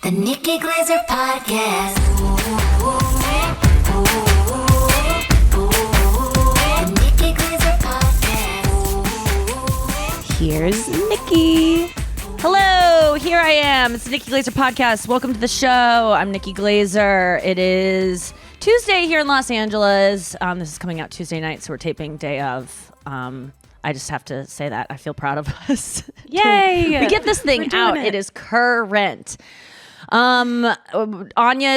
The Nikki Glaser Podcast. The Nikki Glaser Podcast. Here's Nikki. Hello, here I am. It's the Nikki Glaser Podcast. Welcome to the show. I'm Nikki Glaser. It is Tuesday here in Los Angeles. This is coming out Tuesday night, so we're taping day of. I just have to say that. I feel proud of us. Yay! We get this thing out. It is current. Anya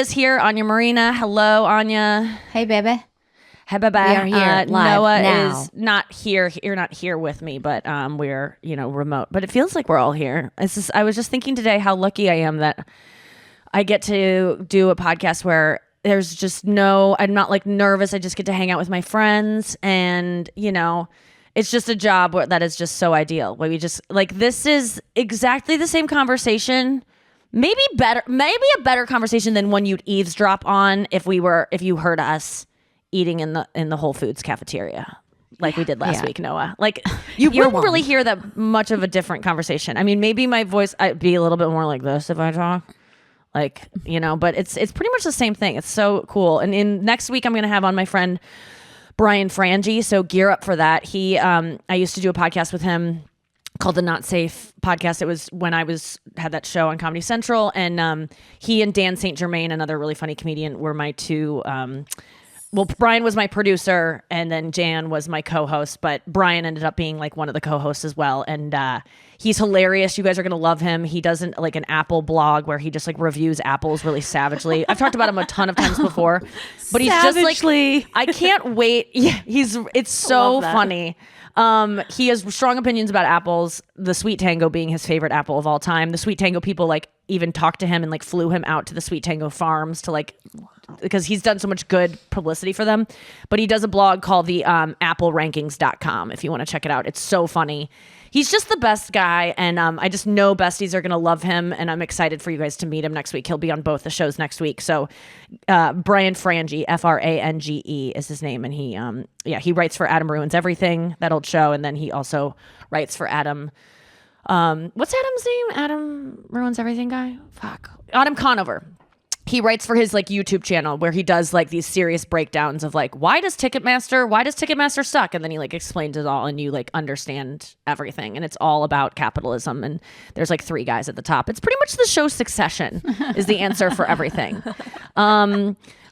is here. Anya Marina. Hello, Anya. Hey, baby. Hey, baby. We are here live Noah now. is not here. You're not here with me, but we're remote. But it feels like we're all here. I was just thinking today how lucky I am that I get to do a podcast where there's just I'm not like nervous. I just get to hang out with my friends, and it's just a job that is just so ideal. Where we just this is exactly the same conversation. Maybe a better conversation than one you'd eavesdrop on if you heard us eating in the Whole Foods cafeteria like we did last week, Noah. You wouldn't really hear that much of a different conversation. I mean, maybe my voice I'd be a little bit more like this if I talk. But it's pretty much the same thing. It's so cool. And in next week I'm going to have on my friend Brian Frangie, so gear up for that. I used to do a podcast with him called the Not Safe Podcast. It was when I had that show on Comedy Central, and he and Dan St. Germain, another really funny comedian, were my two. Brian was my producer, and then Jan was my co-host. But Brian ended up being like one of the co-hosts as well, and he's hilarious. You guys are gonna love him. He does an Apple blog where he just reviews apples really savagely. I've talked about him a ton of times before, but he's savagely. Just I can't wait. Yeah, it's so funny. He has strong opinions about apples, the Sweet Tango being his favorite apple of all time. The Sweet Tango people even talked to him and flew him out to the Sweet Tango farms to because he's done so much good publicity for them. But he does a blog called the applerankings.com if you want to check it out. It's so funny. He's just the best guy, and I just know besties are going to love him, and I'm excited for you guys to meet him next week. He'll be on both the shows next week. So Brian Frangie, Frange is his name, and he writes for Adam Ruins Everything, that old show, and then he also writes for Adam. What's Adam's name? Adam Ruins Everything guy? Fuck. Adam Conover. He writes for his YouTube channel where he does these serious breakdowns of why does Ticketmaster suck, and then he explains it all, and you understand everything, and it's all about capitalism, and there's 3 guys at the top. It's pretty much the show Succession is the answer for everything.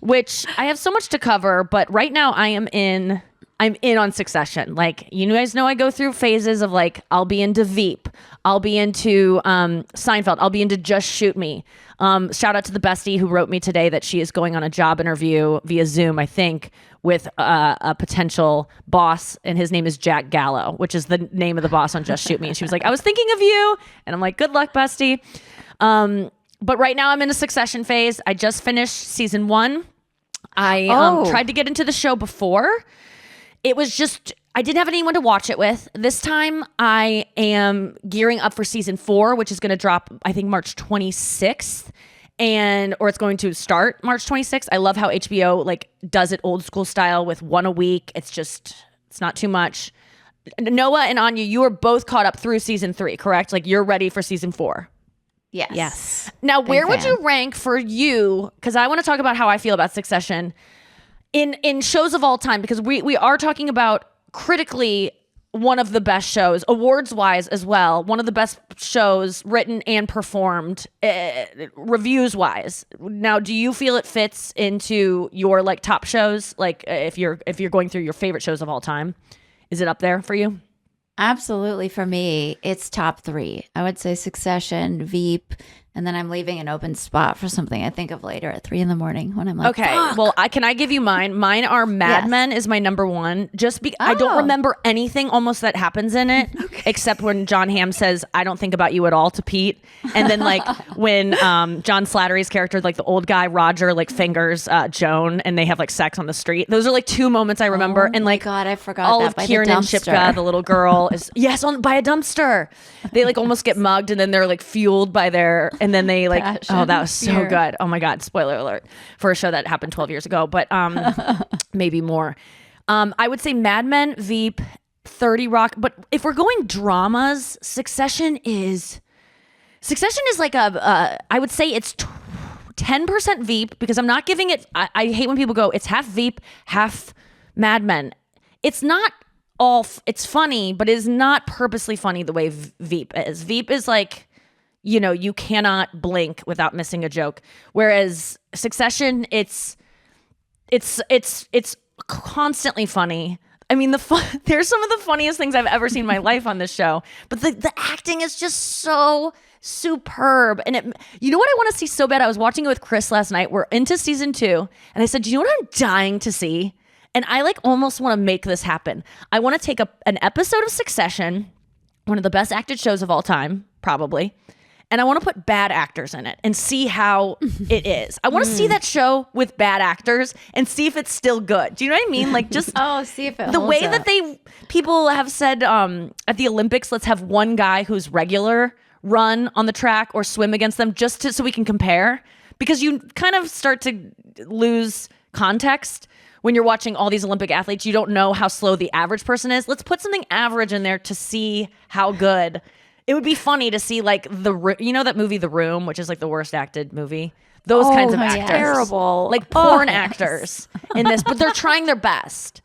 Which I have so much to cover, but right now I'm in on Succession. You guys know I go through phases of I'll be into Veep, I'll be into Seinfeld, I'll be into Just Shoot Me. Shout out to the bestie who wrote me today that she is going on a job interview via Zoom, I think, with a potential boss, and his name is Jack Gallo, which is the name of the boss on Just Shoot Me. And she was like, I was thinking of you. And I'm like, good luck, bestie. But right now I'm in a Succession phase. I just finished season 1. I tried to get into the show before. It was just, I didn't have anyone to watch it with. This time I am gearing up for season 4, which is going to drop, I think, March 26th. Or it's going to start March 26th. I love how HBO does it old school style with 1 a week. It's not too much. Noah and Anya, you are both caught up through season 3, correct? You're ready for season 4. Yes. Now, where would you rank for you? Because I want to talk about how I feel about Succession in shows of all time, because we are talking about critically one of the best shows, awards wise as well, one of the best shows written and performed, reviews wise. Now, do you feel it fits into your top shows? If you're going through your favorite shows of all time, is it up there for you? Absolutely. For me, it's top 3. I would say Succession, Veep, and then I'm leaving an open spot for something I think of later at 3 a.m. when I'm okay. Fuck. Well, can I give you mine? Mine are Mad Men is my number 1. I don't remember anything almost that happens in it, except when John Hamm says, "I don't think about you at all" to Pete, and then when John Slattery's character, the old guy Roger, fingers Joan, and they have sex on the street. Those are 2 moments I remember. And God, I forgot all that of by Kieran the and Shipka, the little girl, is by a dumpster. They almost get mugged, and then they're fueled by their. And then they Passion, that was so fear. good. Oh my God, spoiler alert for a show that happened 12 years ago, but maybe more. I would say Mad Men, Veep, 30 Rock. But if we're going dramas, Succession is Succession is like I would say it's 10% Veep because I'm not giving it. I hate when people go, it's half Veep, half Mad Men. It's not all. It's funny, but it is not purposely funny the way Veep is. Veep is like, you cannot blink without missing a joke. Whereas Succession, it's constantly funny. I mean, there's some of the funniest things I've ever seen in my life on this show, but the acting is just so superb. And you know what I want to see so bad? I was watching it with Chris last night. We're into season 2, and I said, do you know what I'm dying to see? And I like almost want to make this happen. I want to take an episode of Succession, one of the best acted shows of all time, probably, and I want to put bad actors in it and see how it is. I want to see that show with bad actors and see if it's still good. Do you know what I mean? Like just see if it the holds way up. that people have said at the Olympics, let's have one guy who's regular run on the track or swim against them so we can compare, because you kind of start to lose context when you're watching all these Olympic athletes. You don't know how slow the average person is. Let's put something average in there to see how good. It would be funny to see like that movie The Room, which is like the worst acted movie. Those kinds of actors. Terrible. Like porn actors in this, but they're trying their best.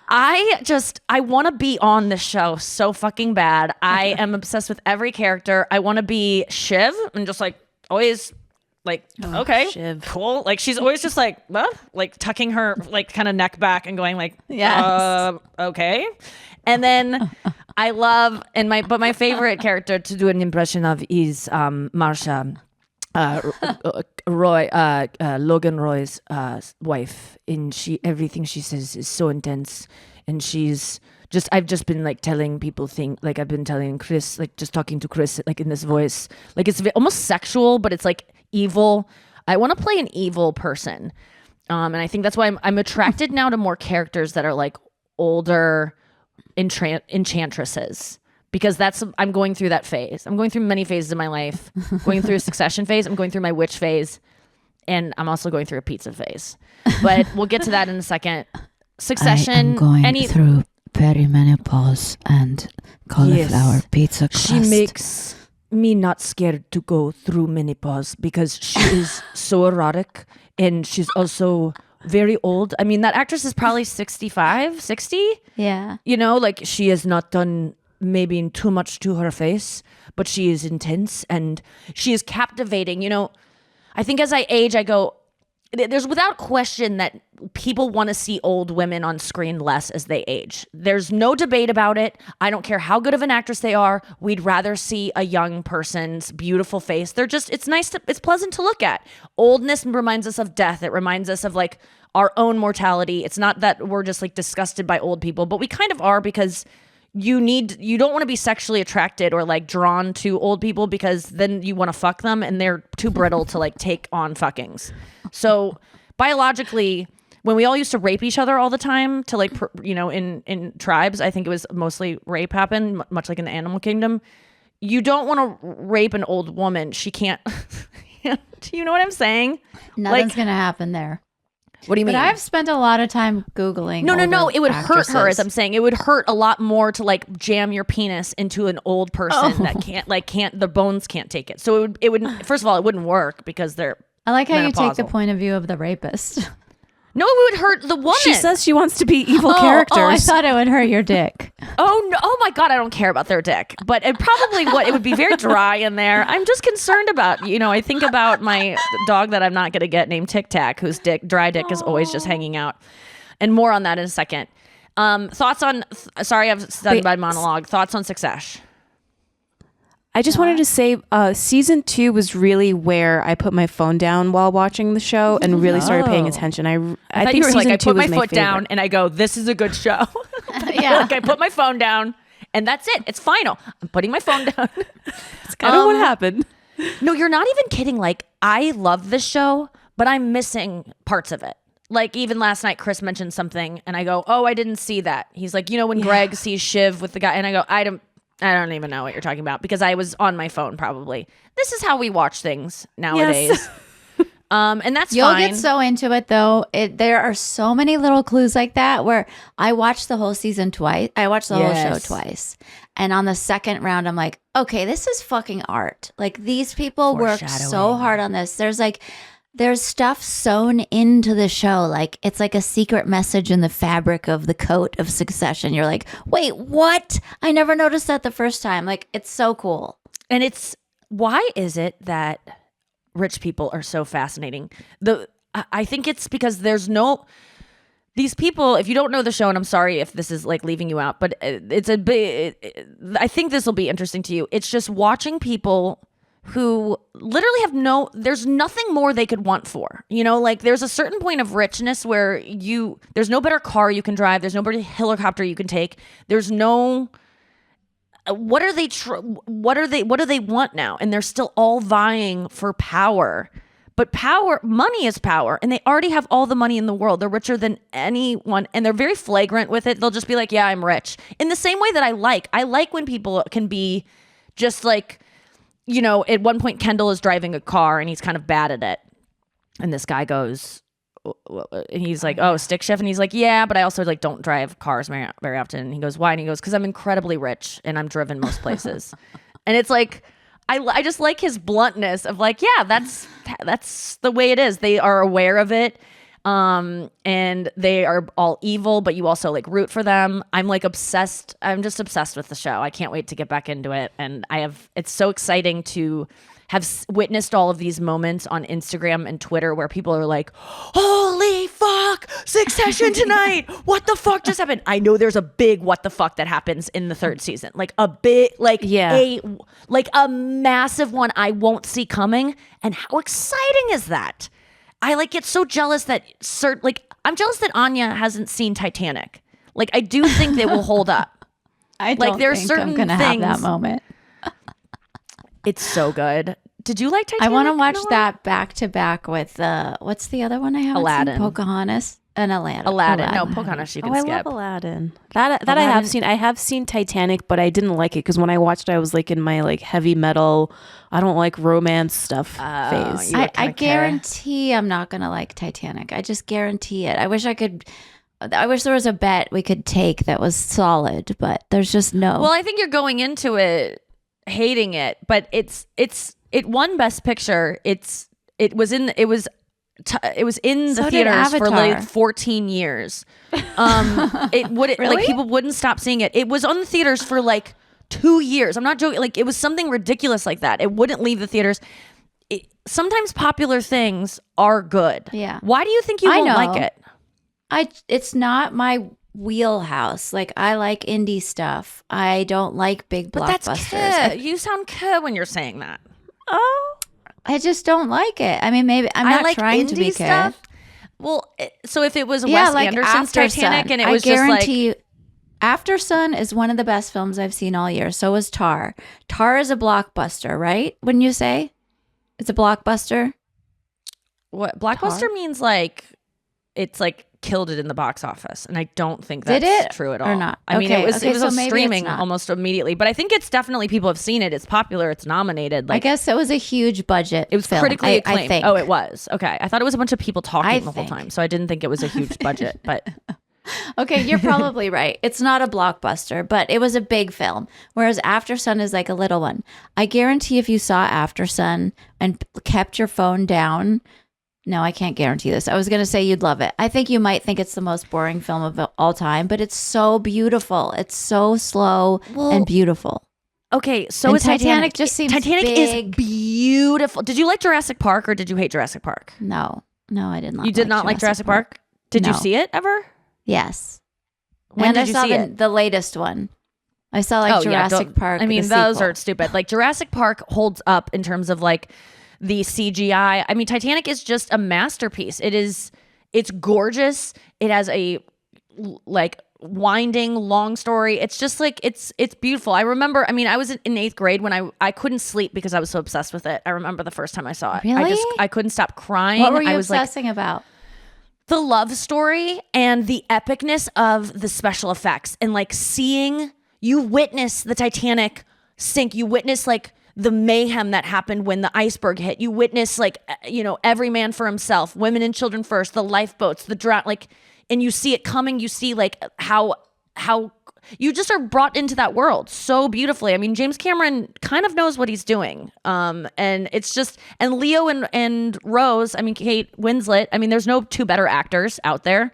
I want to be on this show so fucking bad. I am obsessed with every character. I want to be Shiv and just like always like, okay, Shiv. cool. Like she's always just like, like tucking her like kind of neck back and going like, Yes. Okay. And then I love, but my favorite character to do an impression of is Marsha, Logan Roy's wife. And everything she says is so intense. And I've just been like telling people like I've been telling Chris, like just talking to Chris, like in this voice, like it's almost sexual, but it's like evil. I want to play an evil person. And I think that's why I'm attracted now to more characters that are like older enchantresses, because I'm going through that phase. I'm going through many phases in my life. Going through a Succession phase. I'm going through my witch phase. And I'm also going through a pizza phase. But we'll get to that in a second. Succession. I am going through perimenopause and cauliflower pizza crust. She makes me not scared to go through menopause because she is so erotic, and she's also very old. I mean, that actress is probably 65, 60. Yeah. Like she has not done maybe too much to her face, but she is intense and she is captivating. I think as I age, I go, there's without question that people want to see old women on screen less as they age. There's no debate about it. I don't care how good of an actress they are. We'd rather see a young person's beautiful face. It's pleasant to look at. Oldness reminds us of death. It reminds us of like our own mortality. It's not that we're just like disgusted by old people, but we kind of are, because you don't want to be sexually attracted or like drawn to old people, because then you want to fuck them and they're too brittle to like take on fuckings. So biologically, when we all used to rape each other all the time to like, in tribes, I think it was mostly rape happened, much like in the animal kingdom. You don't want to rape an old woman. She can't. Do you know what I'm saying? Nothing's going to happen there. What do you mean? But I've spent a lot of time Googling. No. It would hurt her, as actresses. I'm saying. It would hurt a lot more to like jam your penis into an old person that can't, the bones can't take it. So it would, first of all, it wouldn't work because they're I like how you take the menopausal. point of view of the rapist. No, it would hurt the woman. She says she wants to be evil characters. Oh, I thought it would hurt your dick. Oh no! Oh my God, I don't care about their dick, but it probably it would be very dry in there. I'm just concerned about, I think about my dog that I'm not going to get named Tic Tac, whose dry dick is always just hanging out, and more on that in a second. Thoughts on? Sorry, I've done my monologue. Thoughts on Succession? I just wanted to say season 2 was really where I put my phone down while watching the show and really started paying attention. I I think you were season like, I 2 put my was foot favorite. down and I go, this is a good show. Yeah. Like I put my phone down and that's it. It's final. I'm putting my phone down. It's kind of what happened. No, you're not even kidding. Like, I love this show, but I'm missing parts of it. Like, even last night, Chris mentioned something and I go, oh, I didn't see that. He's like, when Greg sees Shiv with the guy, and I go, I don't even know what you're talking about because I was on my phone probably. This is how we watch things nowadays. Yes. And that's You'll fine. get so into it though. There are so many little clues like that where I watched the whole season twice. I watched the whole show twice. And on the second round, I'm like, okay, this is fucking art. Like these people worked so hard on this. There's stuff sewn into the show. Like it's like a secret message in the fabric of the coat of Succession. You're like, wait, what? I never noticed that the first time. Like it's so cool. And why is it that rich people are so fascinating? I think it's because these people, if you don't know the show, and I'm sorry if this is like leaving you out, but I think this will be interesting to you. It's just watching people who literally there's nothing more they could want for, like there's a certain point of richness where there's no better car you can drive. There's no better helicopter you can take. There's no, what do they want now? And they're still all vying for power. But money is power, and they already have all the money in the world. They're richer than anyone, and they're very flagrant with it. They'll just be like, yeah, I'm rich. In the same way that I like when people can be just like, at one point Kendall is driving a car and he's kind of bad at it. And this guy goes, and he's like, oh, stick shift. And he's like, yeah, but I also like don't drive cars very, very often. And he goes, why? And he goes, because I'm incredibly rich and I'm driven most places. And it's like, I just like his bluntness of like, yeah, that's the way it is. They are aware of it. And they are all evil, but you also like root for them. I'm like obsessed. I'm just obsessed with the show. I can't wait to get back into it. And it's so exciting to have witnessed all of these moments on Instagram and Twitter where people are like, holy fuck, Succession tonight. What the fuck just happened? I know there's a big what the fuck that happens in the third season. Like a big, a massive one I won't see coming. And how exciting is that? I like get so jealous that I'm jealous that Anya hasn't seen Titanic. Like I do think they will hold up. I don't there's think certain I'm gonna things, have that moment. It's so good. Did you like Titanic? I want to watch that back to back with what's the other one I haven't Aladdin. seen? Pocahontas and Aladdin. No, Pocahontas you can I skip. love Aladdin. That I have seen. I have seen Titanic, but I didn't like it because when I watched it, I was like in my like heavy metal, I don't like romance stuff phase. I guarantee I'm not gonna like Titanic. I just guarantee it. I wish there was a bet we could take that was solid, but there's just no. Well, I think you're going into it hating it, but it won Best Picture. It was in the So did theaters for Avatar. like 14 years. It wouldn't Really? like people wouldn't stop seeing it. It was on the theaters for like 2 years. I'm not joking. Like it was something ridiculous like that. It wouldn't leave the theaters. Sometimes popular things are good. Yeah. Why do you think you won't like it? It's not my wheelhouse. Like I like indie stuff. I don't like big But blockbusters. that's you sound when you're saying that. Oh, I just don't like it. I mean, maybe I'm I not like trying to be indie stuff. Well, so if it was Wes Anderson's After Titanic Sun. and it was just like you, After Sun is one of the best films I've seen all year. So is Tar. Tar is a blockbuster, right? Wouldn't you say it's a blockbuster? what blockbuster means, like it's like killed it in the box office, and I don't think Did that's it true at or all. not? I mean, Okay, it was so on maybe it's streaming not. almost immediately, but I think it's definitely people have seen it. It's popular. It's nominated. I Like guess it was a huge budget. it was film, critically acclaimed. I think. Oh, it was. Okay, I thought it was a bunch of people talking I the whole think. time, so I didn't think it was a huge budget. But Okay, you're probably right. It's not a blockbuster, but it was a big film. Whereas After Sun is like a little one. I guarantee if you saw After Sun and kept your phone down, no, I can't guarantee this. I was going to say you'd love it. I think you might think it's the most boring film of all time, but it's so beautiful. It's so slow and beautiful. okay, so And is Titanic. just seems Titanic big. is beautiful. Did you like Jurassic Park or did you hate Jurassic Park? No, I did not. You did not like Jurassic Park? Did you No. see it ever? Yes. When and did I you saw see it? the latest one. I saw like Jurassic Park. I mean, the those sequel. are stupid. Like Jurassic Park holds up in terms of like the CGI. I mean, Titanic is just a masterpiece. It's gorgeous. It has a like winding long story. It's just like it's beautiful. I remember, I mean, I was in 8th grade when I couldn't sleep because I was so obsessed with it. I remember the first time I saw it. Really? I couldn't stop crying. What were you I was like, obsessing about? the love story and the epicness of the special effects, and like seeing you witness the Titanic sink. You witness like the mayhem that happened when the iceberg hit. You witness like, every man for himself, women and children first, the lifeboats, the drown, like, and you see it coming. You see like how you just are brought into that world so beautifully. I mean, James Cameron kind of knows what he's doing. And it's just, and Leo and Rose, I mean, Kate Winslet, I mean, there's no two better actors out there.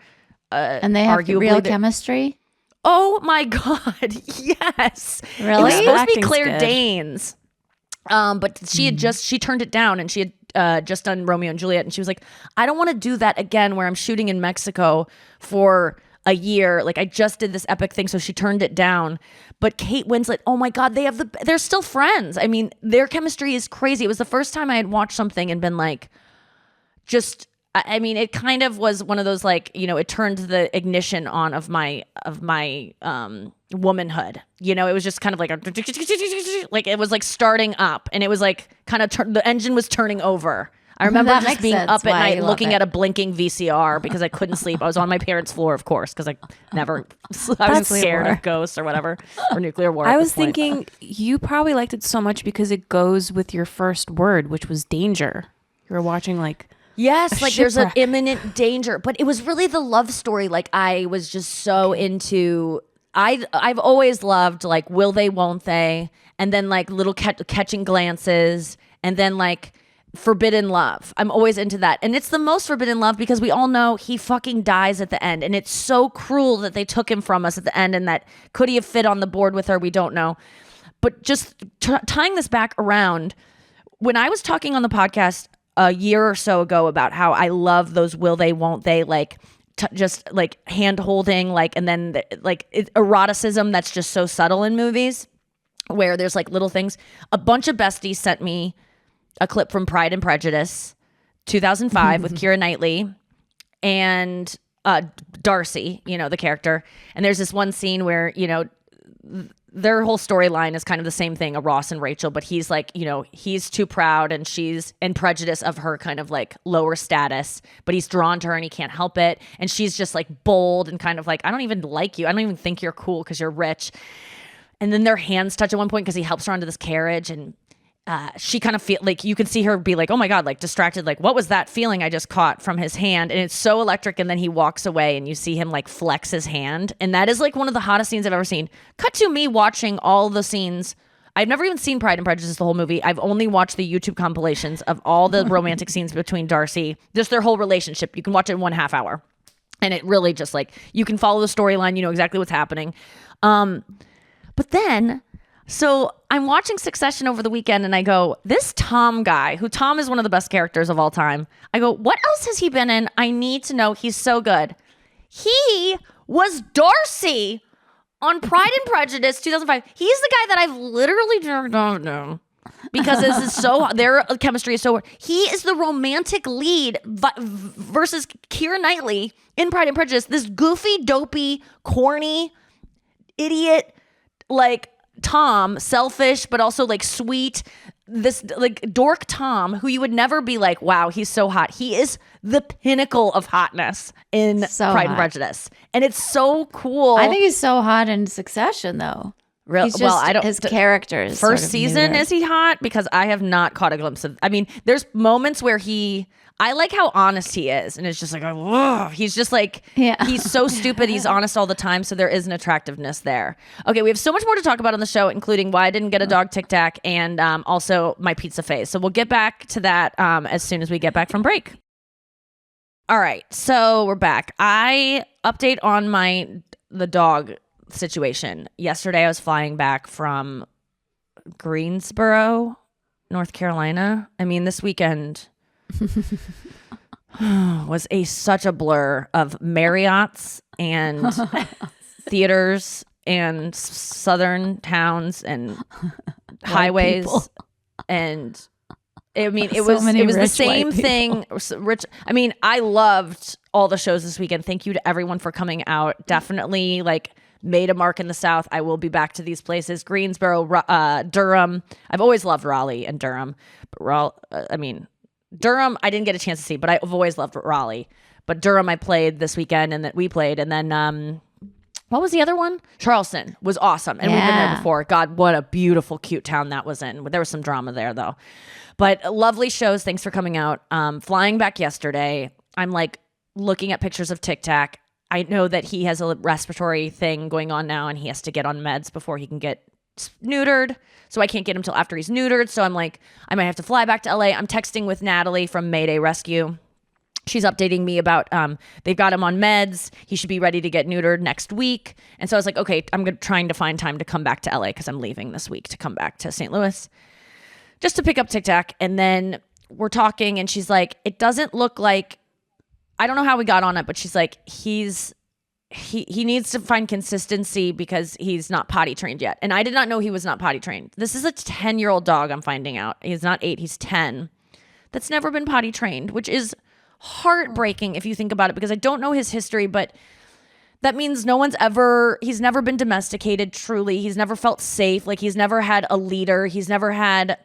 And they have real chemistry. Oh my God. Yes. Really? It was supposed to be Acting's Claire good. Danes. But she had she turned it down, and she had just done Romeo and Juliet. And she was like, I don't want to do that again where I'm shooting in Mexico for a year. Like I just did this epic thing. So she turned it down. But Kate Winslet, oh my God, they're still friends. I mean, their chemistry is crazy. It was the first time I had watched something and been like, I mean, it kind of was one of those like, it turned the ignition on of my womanhood. It was just kind of like like it was like starting up, and it was like kind of the engine was turning over. I remember That just makes being sense up at why night you love looking it. at a blinking VCR because I couldn't sleep. I was on my parents' floor, of course, because I was That's scared war. of ghosts or whatever, or nuclear war. I at was this point. thinking you probably liked it so much because it goes with your first word, which was danger. You were watching like Yes, a like there's an shipwreck. imminent danger, but it was really the love story. Like I was just so into. I've always loved like will they, won't they, and then like little catching glances, and then like forbidden love. I'm always into that, and it's the most forbidden love because we all know he fucking dies at the end, and it's so cruel that they took him from us at the end, and that could he have fit on the board with her? We don't know, but just tying this back around, when I was talking on the podcast a year or so ago about how I love those will they, won't they, like just like hand holding, like, and then eroticism that's just so subtle in movies where there's like little things. A bunch of besties sent me a clip from Pride and Prejudice 2005 with Keira Knightley and Darcy, the character. And there's this one scene where, their whole storyline is kind of the same thing, a Ross and Rachel, but he's like, he's too proud and she's in prejudice of her kind of like lower status, but he's drawn to her and he can't help it. And she's just like bold and kind of like, I don't even like you. I don't even think you're cool because you're rich. And then their hands touch at one point because he helps her onto this carriage, and she kind of feel like you can see her be like, oh my God, like distracted. Like, what was that feeling I just caught from his hand? And it's so electric. And then he walks away and you see him like flex his hand. And that is like one of the hottest scenes I've ever seen. Cut to me watching all the scenes. I've never even seen Pride and Prejudice, the whole movie. I've only watched the YouTube compilations of all the romantic scenes between Darcy, just their whole relationship. You can watch it in 1.5 hour. And it really just like, you can follow the storyline. You know exactly what's happening. But then, so I'm watching Succession over the weekend and I go, this Tom guy, who Tom is one of the best characters of all time. I go, what else has he been in? I need to know. He's so good. He was Darcy on Pride and Prejudice 2005. He's the guy that I've literally don't know because this is so, their chemistry is so, he is the romantic lead versus Keira Knightley in Pride and Prejudice. This goofy, dopey, corny, idiot, like, Tom, selfish, but also like sweet, this like dork Tom who you would never be like, wow, he's so hot. He is the pinnacle of hotness in So Pride and hot. Prejudice. And it's so cool. I think he's so hot in Succession, though. Real, He's just, well, I don't. his character is First sort of season, neuter. is he hot? Because I have not caught a glimpse of. I mean, there's moments where I like how honest he is, and it's just like, whoa, he's just like, Yeah. he's so stupid. He's honest all the time, so there is an attractiveness there. Okay, we have so much more to talk about on the show, including why I didn't get a dog Tic Tac, and also my pizza face. So we'll get back to that as soon as we get back from break. All right, so we're back. I update on the dog situation. Yesterday I was flying back from Greensboro, North Carolina. I mean, this weekend was such a blur of Marriotts and theaters and southern towns and highways people. and I mean, it So was many the rich same white thing. Rich. I mean, I loved all the shows this weekend. Thank you to everyone for coming out. Definitely like made a mark in the South. I will be back to these places. Greensboro, Durham. I've always loved Raleigh and Durham. But Durham, I didn't get a chance to see, but I've always loved Raleigh. But Durham, I played this weekend, and that we played, and then What was the other one? Charleston was awesome. And we've been there before. God, what a beautiful, cute town that was in. There was some drama there, though. But lovely shows. Thanks for coming out. Flying back yesterday, I'm like looking at pictures of Tic Tac. I know that he has a respiratory thing going on now, and he has to get on meds before he can get neutered. So I can't get him till after he's neutered. So I'm like, I might have to fly back to LA. I'm texting with Natalie from Mayday Rescue. She's updating me about they've got him on meds. He should be ready to get neutered next week. And so I was like, okay, I'm trying to find time to come back to LA because I'm leaving this week to come back to St. Louis just to pick up Tic Tac. And then we're talking and she's like, it doesn't look like, I don't know how we got on it, but she's like, he needs to find consistency because he's not potty trained yet. And I did not know he was not potty trained. This is a 10-year-old dog, I'm finding out. He's not 8, he's 10. That's never been potty trained, which is heartbreaking if you think about it, because I don't know his history, but that means he's never been domesticated truly. He's never felt safe. Like, he's never had a leader. He's never had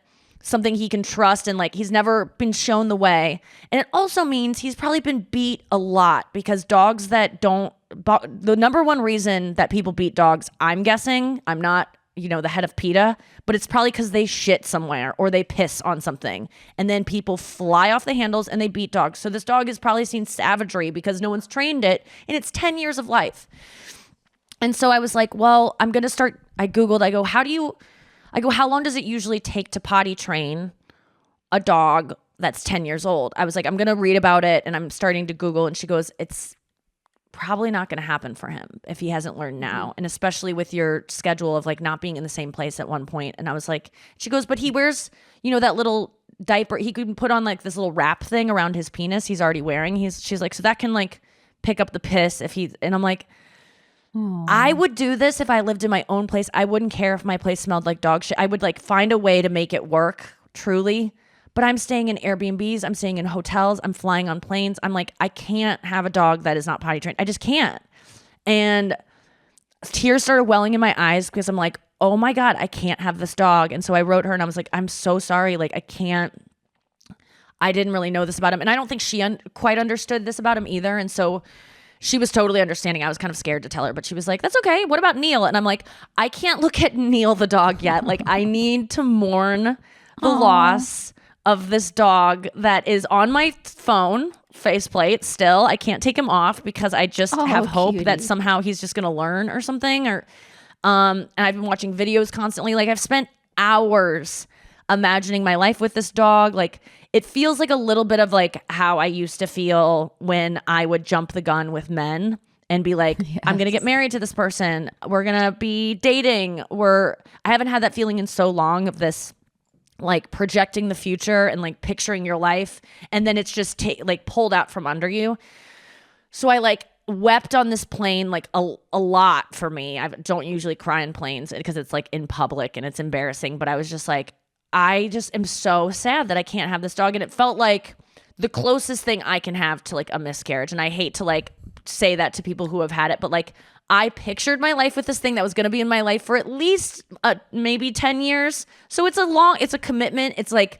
something he can trust, and like, he's never been shown the way. And it also means he's probably been beat a lot, because dogs that the number one reason that people beat dogs, I'm guessing, I'm not the head of PETA, but it's probably because they shit somewhere or they piss on something, and then people fly off the handles and they beat dogs. So this dog has probably seen savagery because no one's trained it in its 10 years of life. And so I was like, well, I'm going to start. I Googled, I go, how long does it usually take to potty train a dog that's 10 years old? I was like, I'm going to read about it, and I'm starting to Google, and she goes, it's probably not going to happen for him if he hasn't learned now. And especially with your schedule of like not being in the same place at one point. And I was like, she goes, but he wears, that little diaper. He could put on like this little wrap thing around his penis he's already wearing. She's like, so that can like pick up the piss and I'm like, I would do this if I lived in my own place. I wouldn't care if my place smelled like dog shit. I would like find a way to make it work, truly. But I'm staying in Airbnbs. I'm staying in hotels. I'm flying on planes. I'm like, I can't have a dog that is not potty trained. I just can't. And tears started welling in my eyes because I'm like, oh my God, I can't have this dog. And so I wrote her and I was like, I'm so sorry. Like, I didn't really know this about him. And I don't think she quite understood this about him either. And so she was totally understanding. I was kind of scared to tell her, but she was like, that's okay. What about Neil? And I'm like, I can't look at Neil the dog yet. Like, I need to mourn the loss of this dog that is on my phone faceplate still. I can't take him off because I just have hope that somehow he's just going to learn or something. And I've been watching videos constantly. Like, I've spent hours imagining my life with this dog. Like, it feels like a little bit of like how I used to feel when I would jump the gun with men and be like, yes, I'm going to get married to this person. We're going to be dating. I haven't had that feeling in so long, of this like projecting the future and like picturing your life, and then it's just like pulled out from under you. So I like wept on this plane like a lot. For me, I don't usually cry in planes because it's like in public and it's embarrassing, but I was just like, I just am so sad that I can't have this dog. And it felt like the closest thing I can have to like a miscarriage. And I hate to like say that to people who have had it, but like, I pictured my life with this thing that was going to be in my life for at least maybe 10 years. So it's a commitment. It's like,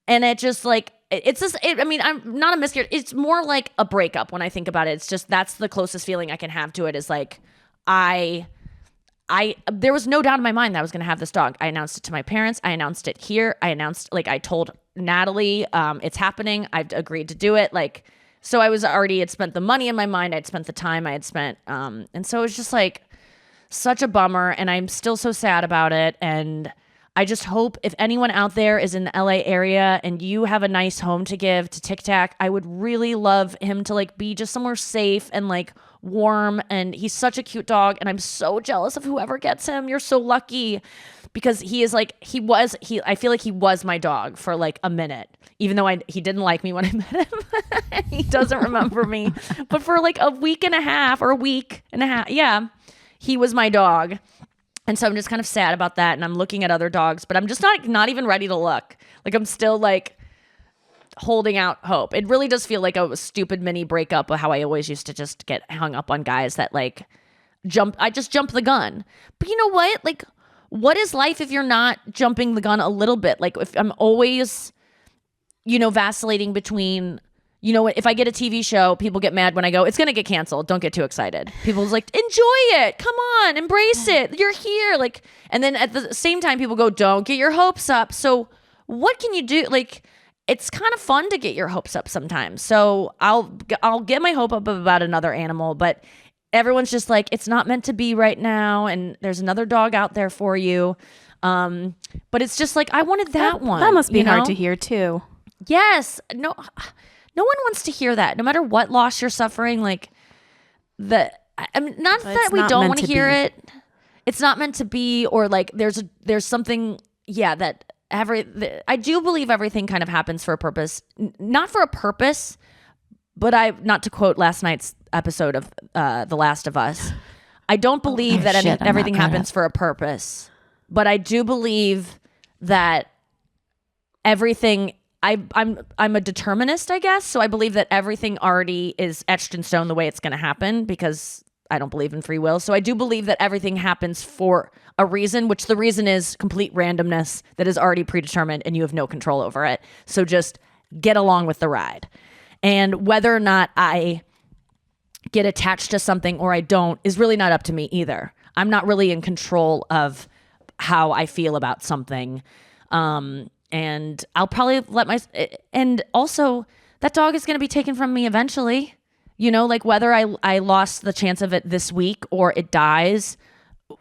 and it just like, I'm not a miscarriage. It's more like a breakup when I think about it. It's just, that's the closest feeling I can have to it, is like, there was no doubt in my mind that I was going to have this dog. I announced it to my parents. I announced it here. I told Natalie, it's happening. I've agreed to do it. Like, so I had spent the money in my mind. I'd spent the time I had spent. And so it was just like such a bummer. And I'm still so sad about it. And I just hope if anyone out there is in the LA area and you have a nice home to give to Tic Tac, I would really love him to like be just somewhere safe and like warm. And he's such a cute dog. And I'm so jealous of whoever gets him. You're so lucky, because he is like, I feel like he was my dog for like a minute, even though he didn't like me when I met him. He doesn't remember me, but for like a week and a half, yeah, he was my dog. And so I'm just kind of sad about that. And I'm looking at other dogs, but I'm just not even ready to look. Like, I'm still like holding out hope. It really does feel like a stupid mini breakup of how I always used to just get hung up on guys that like I just jump the gun. But you know what? Like, what is life if you're not jumping the gun a little bit? Like, if I'm always, vacillating between, You know, if I get a TV show, people get mad when I go, it's going to get canceled. Don't get too excited. People's like, enjoy it. Come on, embrace it. You're here. Like, and then at the same time, people go, don't get your hopes up. So what can you do? Like, it's kind of fun to get your hopes up sometimes. So I'll get my hope up about another animal, but everyone's just like, it's not meant to be right now. And there's another dog out there for you. But it's just like, I wanted that one. That must be hard to hear too. Yes. No one wants to hear that. No matter what loss you're suffering, like I mean, not that we don't want to hear it. It's not meant to be, or like there's something, that I do believe everything kind of happens for a purpose, not for a purpose, but not to quote last night's episode of The Last of Us, I don't believe that everything happens for a purpose, but I do believe that everything. I'm a determinist, I guess. So I believe that everything already is etched in stone the way it's going to happen, because I don't believe in free will. So I do believe that everything happens for a reason, which the reason is complete randomness that is already predetermined and you have no control over it. So just get along with the ride. And whether or not I get attached to something or I don't is really not up to me either. I'm not really in control of how I feel about something. And I'll probably and also that dog is going to be taken from me eventually, you know, like whether I lost the chance of it this week or it dies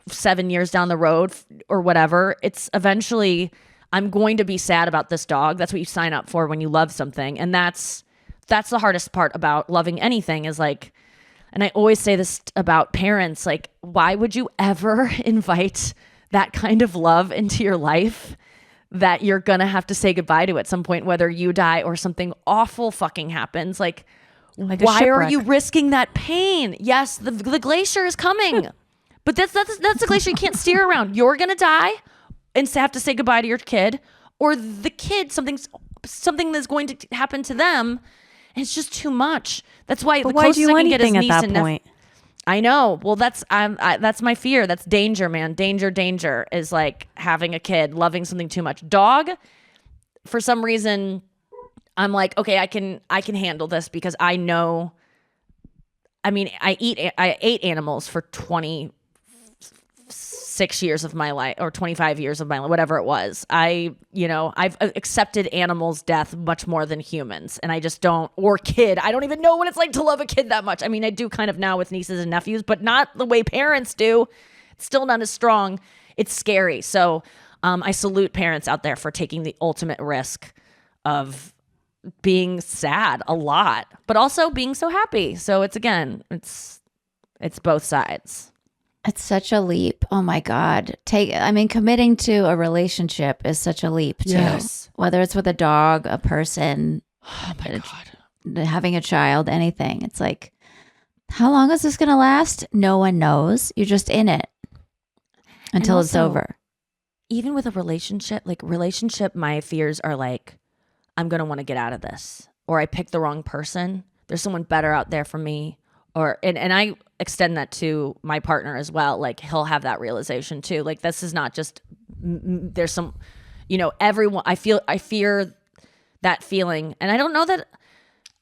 7 years down the road or whatever, it's eventually, I'm going to be sad about this dog. That's what you sign up for when you love something. And that's the hardest part about loving anything is like, and I always say this about parents, like, why would you ever invite that kind of love into your life that you're gonna have to say goodbye to at some point, whether you die or something awful fucking happens? Like why are you risking that pain? Yes, the glacier is coming, but that's a glacier you can't steer around. You're gonna die and have to say goodbye to your kid, or the kid, something that's going to happen to them, and it's just too much. That's why the closest I can get is niece and nephew. I know. Well, that's my fear. That's danger, man. Danger is like having a kid, loving something too much. Dog, for some reason, I'm like, okay, I can handle this because I know. I mean, I ate animals for 26 years of my life, or 25 years of my life, whatever it was. I've accepted animals' death much more than humans, and I just don't, or kid. I don't even know what it's like to love a kid that much. I mean, I do kind of now with nieces and nephews, but not the way parents do. It's still not as strong. It's scary. So I salute parents out there for taking the ultimate risk of being sad a lot, but also being so happy. So it's both sides. It's such a leap. Oh my God. Committing to a relationship is such a leap too. Yes. Whether it's with a dog, a person, Oh my God. having a child, anything. It's like, how long is this going to last? No one knows. You're just in it until it's over. Even with a relationship, my fears are like, I'm going to want to get out of this, or I picked the wrong person. There's someone better out there for me. And I extend that to my partner as well. Like, he'll have that realization too. Like, this is not just, there's some, everyone, I fear that feeling. And I don't know that,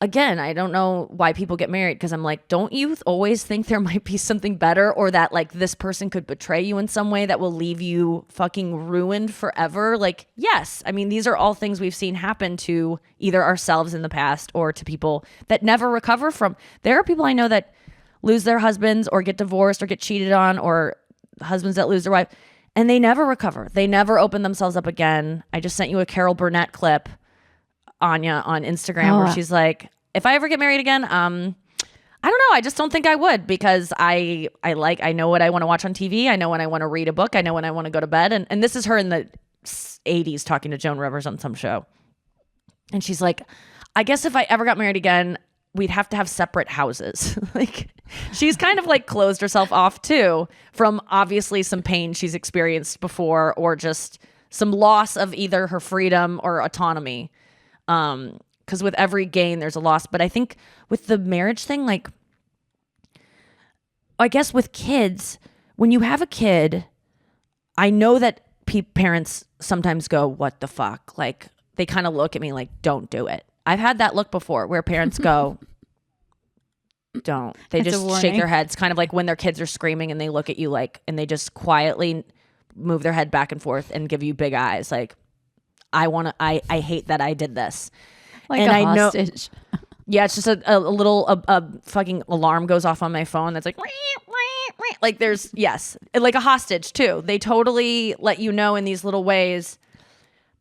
again, I don't know why people get married, because I'm like, don't you always think there might be something better, or that like this person could betray you in some way that will leave you fucking ruined forever? Like, yes. I mean, these are all things we've seen happen to either ourselves in the past or to people that never recover from. There are people I know that lose their husbands or get divorced or get cheated on, or husbands that lose their wife, and they never recover. They never open themselves up again. I just sent you a Carol Burnett clip, Anya, on Instagram, where she's like, if I ever get married again, I don't know. I just don't think I would, because I know what I want to watch on TV. I know when I want to read a book. I know when I want to go to bed. And this is her in the 80s talking to Joan Rivers on some show. And she's like, I guess if I ever got married again, we'd have to have separate houses. Like, she's kind of like closed herself off too from obviously some pain she's experienced before, or just some loss of either her freedom or autonomy. Because with every gain, there's a loss. But I think with the marriage thing, like, I guess with kids, when you have a kid, I know that parents sometimes go, what the fuck? Like, they kind of look at me like, don't do it. I've had that look before where parents go, don't. They It's a just warning. shake their heads, kind of like when their kids are screaming and they look at you like, and they just quietly move their head back and forth and give you big eyes. Like, I hate that I did this. Like And a I know- hostage. Yeah, it's just a little fucking alarm goes off on my phone that's like, like there's, yes, like a hostage too. They totally let you know in these little ways,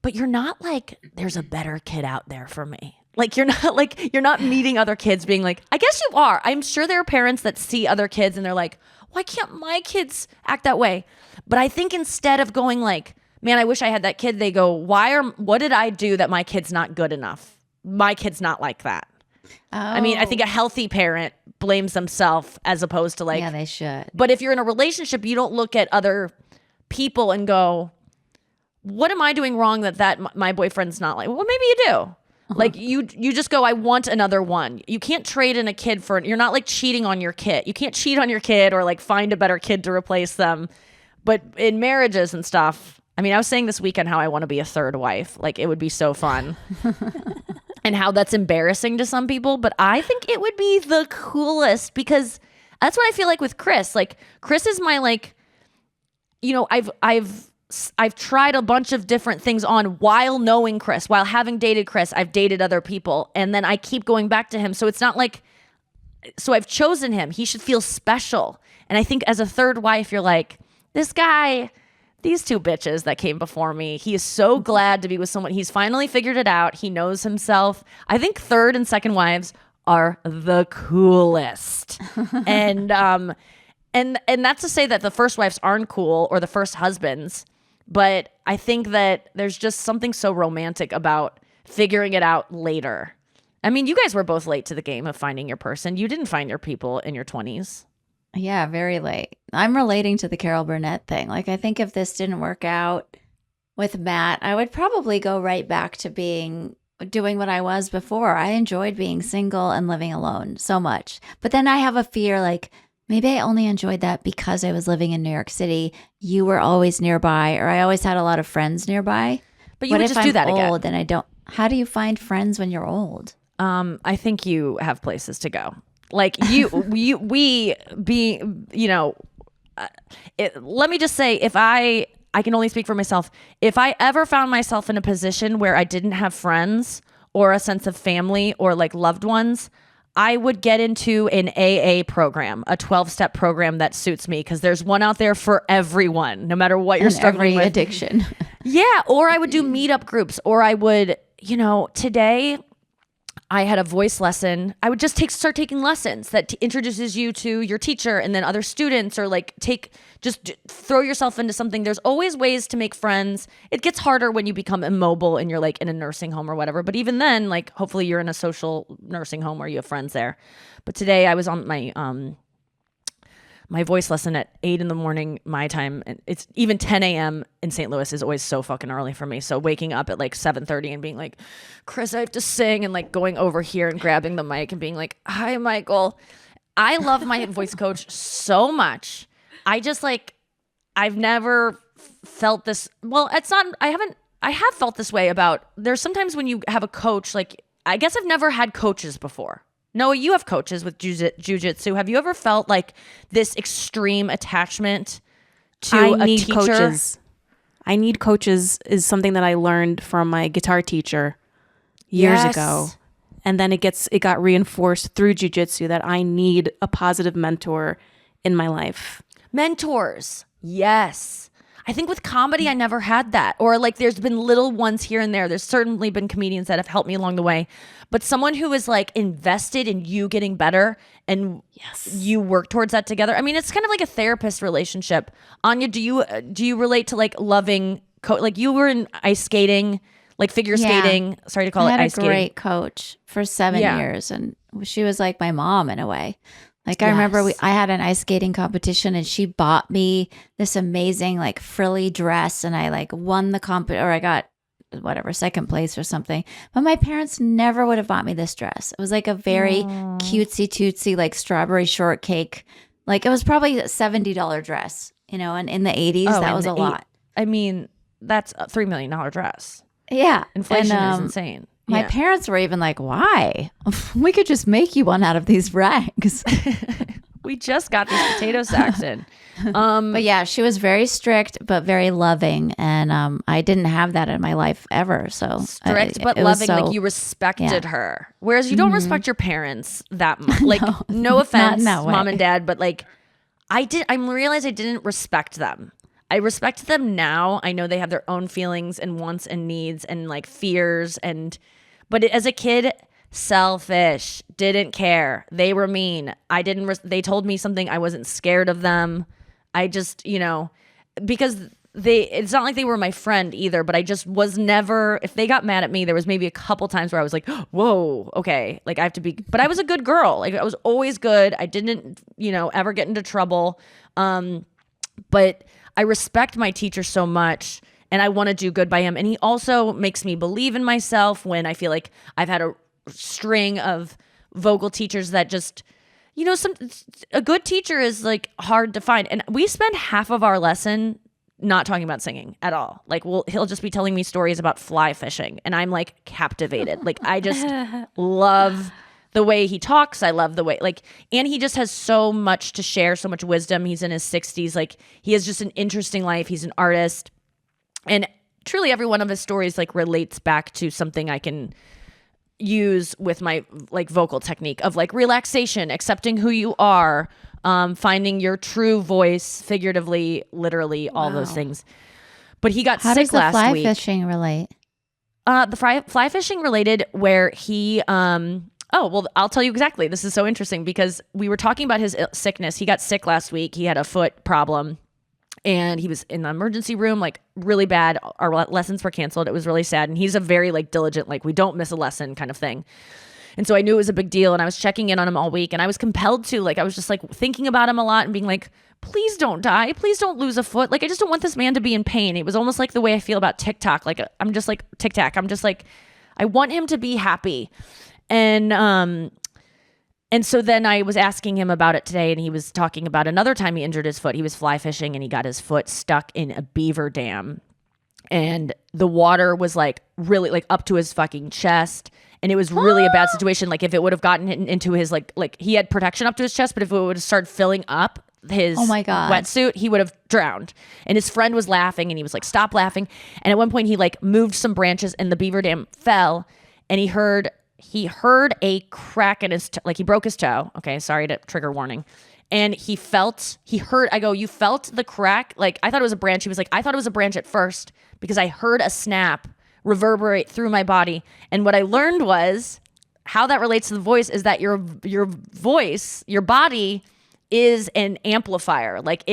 but you're not like, there's a better kid out there for me. Like you're not meeting other kids being like, I guess you are. I'm sure there are parents that see other kids and they're like, why can't my kids act that way? But I think instead of going like, man, I wish I had that kid, they go, what did I do that my kid's not good enough? My kid's not like that. I mean, I think a healthy parent blames themselves as opposed to like, Yeah, they should. but if you're in a relationship, you don't look at other people and go, what am I doing wrong that my boyfriend's not like? Well, maybe you do. Like you just go, I want another one. You can't trade in a kid you're not like cheating on your kid. You can't cheat on your kid or like find a better kid to replace them. But in marriages and stuff, I mean, I was saying this weekend how I want to be a third wife. Like it would be so fun. And how that's embarrassing to some people, but I think it would be the coolest because that's what I feel like with Chris. Like Chris is my like, you know, I've tried a bunch of different things on while knowing Chris, while having dated Chris. I've dated other people, and then I keep going back to him. So it's not like, so I've chosen him. He should feel special. And I think as a third wife, you're like, this guy. These two bitches that came before me, he is so glad to be with someone. He's finally figured it out. He knows himself. I think third and second wives are the coolest. and that's to say that the first wives aren't cool or the first husbands. But I think that there's just something so romantic about figuring it out later. I mean, you guys were both late to the game of finding your person. You didn't find your people in your 20s. Yeah, very late. I'm relating to the Carol Burnett thing. Like, I think if this didn't work out with Matt, I would probably go right back to doing what I was before. I enjoyed being single and living alone so much. But then I have a fear like, maybe I only enjoyed that because I was living in New York City. You were always nearby, or I always had a lot of friends nearby. But you what would if just I'm do that again. old and I don't? How do you find friends when you're old? I think you have places to go. Like we be, you know, let me just say, if I can only speak for myself. If I ever found myself in a position where I didn't have friends or a sense of family or like loved ones, I would get into an AA program, a 12-step program that suits me, because there's one out there for everyone, no matter what you're And struggling every with. addiction. Yeah, or I would do meetup groups, or I would, you know, today I had a voice lesson. I would just start taking lessons that introduces you to your teacher and then other students, or like throw yourself into something. There's always ways to make friends. It gets harder when you become immobile and you're like in a nursing home or whatever. But even then, like hopefully you're in a social nursing home where you have friends there. But today I was on my voice lesson at 8 a.m. my time, and it's even 10 a.m. in St. Louis is always so fucking early for me. So waking up at like 7:30 and being like, Chris, I have to sing, and like going over here and grabbing the mic and being like, hi, Michael. I love my voice coach so much. I just like, I've never felt this. Well, I have felt this way about, there's sometimes when you have a coach, like, I guess I've never had coaches before. Noah, you have coaches with jiu-jitsu. Have you ever felt like this extreme attachment to a teacher? Coaches. I need coaches is something that I learned from my guitar teacher years ago. And then it got reinforced through jiu-jitsu that I need a positive mentor in my life. Mentors. Yes. I think with comedy, I never had that. Or like there's been little ones here and there. There's certainly been comedians that have helped me along the way. But someone who is like invested in you getting better and you work towards that together. I mean, it's kind of like a therapist relationship. Anya, do you relate to like loving, like you were in ice skating, like figure skating. Sorry to call it ice skating. I had a great coach for 7 years, and she was like my mom in a way. Like I remember I had an ice skating competition, and she bought me this amazing like frilly dress, and I like won the or I got whatever, second place or something. But my parents never would have bought me this dress. It was like a very cutesy tootsy like strawberry shortcake. Like it was probably a $70 dress, you know, and in the 80s that was a lot. I mean, that's a $3 million dress. Yeah. Inflation is insane. My parents were even like, why? We could just make you one out of these rags. We just got these potato sacks in. But yeah, she was very strict, but very loving. And I didn't have that in my life ever. So Strict but it was loving, so- like you respected yeah. her. Whereas you don't respect your parents that much. Like, no offense, in that way. mom and dad, but like I realized I didn't respect them. I respect them now. I know they have their own feelings and wants and needs and like fears but as a kid, selfish, didn't care. They were mean. I didn't they told me something, I wasn't scared of them. I just, because it's not like they were my friend either, but I just was never, if they got mad at me, there was maybe a couple times where I was like, whoa, okay, like I have to be, but I was a good girl. Like I was always good. I didn't, ever get into trouble. But I respect my teacher so much and I want to do good by him. And he also makes me believe in myself when I feel like I've had a string of vocal teachers that just, a good teacher is like hard to find. And we spend half of our lesson not talking about singing at all. Like he'll just be telling me stories about fly fishing and I'm like captivated. Like I just love the way he talks. I love the way and he just has so much to share, so much wisdom. He's in his 60s. Like he has just an interesting life. He's an artist. And truly every one of his stories like relates back to something I can use with my like vocal technique of like relaxation, accepting who you are, finding your true voice, figuratively, literally, all those things. But he got How sick does the last fly week. fishing relate? The fly fishing related where he I'll tell you exactly. This is so interesting because we were talking about his sickness. He got sick last week. He had a foot problem and he was in the emergency room, like really bad. Our lessons were canceled. It was really sad. And he's a very like diligent, like we don't miss a lesson kind of thing. And so I knew it was a big deal and I was checking in on him all week and I was compelled to, like, I was just like thinking about him a lot and being like, please don't die. Please don't lose a foot. Like, I just don't want this man to be in pain. It was almost like the way I feel about TikTok. Like, I'm just like Tic Tac. I'm just like, I want him to be happy. And so then I was asking him about it today and he was talking about another time he injured his foot. He was fly fishing and he got his foot stuck in a beaver dam and the water was like really like up to his fucking chest. And it was really a bad situation. Like if it would have gotten into his like he had protection up to his chest, but if it would have started filling up his Oh my God. wetsuit, he would have drowned. And his friend was laughing and he was like, stop laughing. And at one point he like moved some branches and the beaver dam fell and he heard a crack in his like he broke his toe. Okay, sorry to trigger warning. And he heard, I go, you felt the crack? Like I thought it was a branch. He was like, I thought it was a branch at first because I heard a snap reverberate through my body. And what I learned was how that relates to the voice is that your voice, your body is an amplifier. Like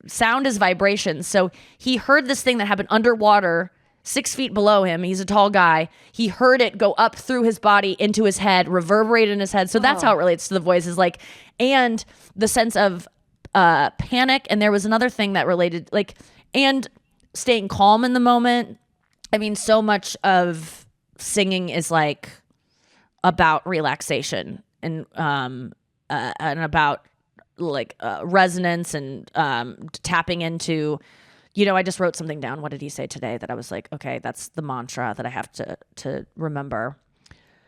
sound is vibration. So he heard this thing that happened underwater 6 feet below him. He's a tall guy. He heard it go up through his body into his head, reverberate in his head. So that's how it relates to the voice is like, and the sense of panic. And there was another thing that related like, and staying calm in the moment. I mean, so much of singing is like about relaxation and about like resonance and tapping into, I just wrote something down. What did he say today that I was like, okay, that's the mantra that I have to remember.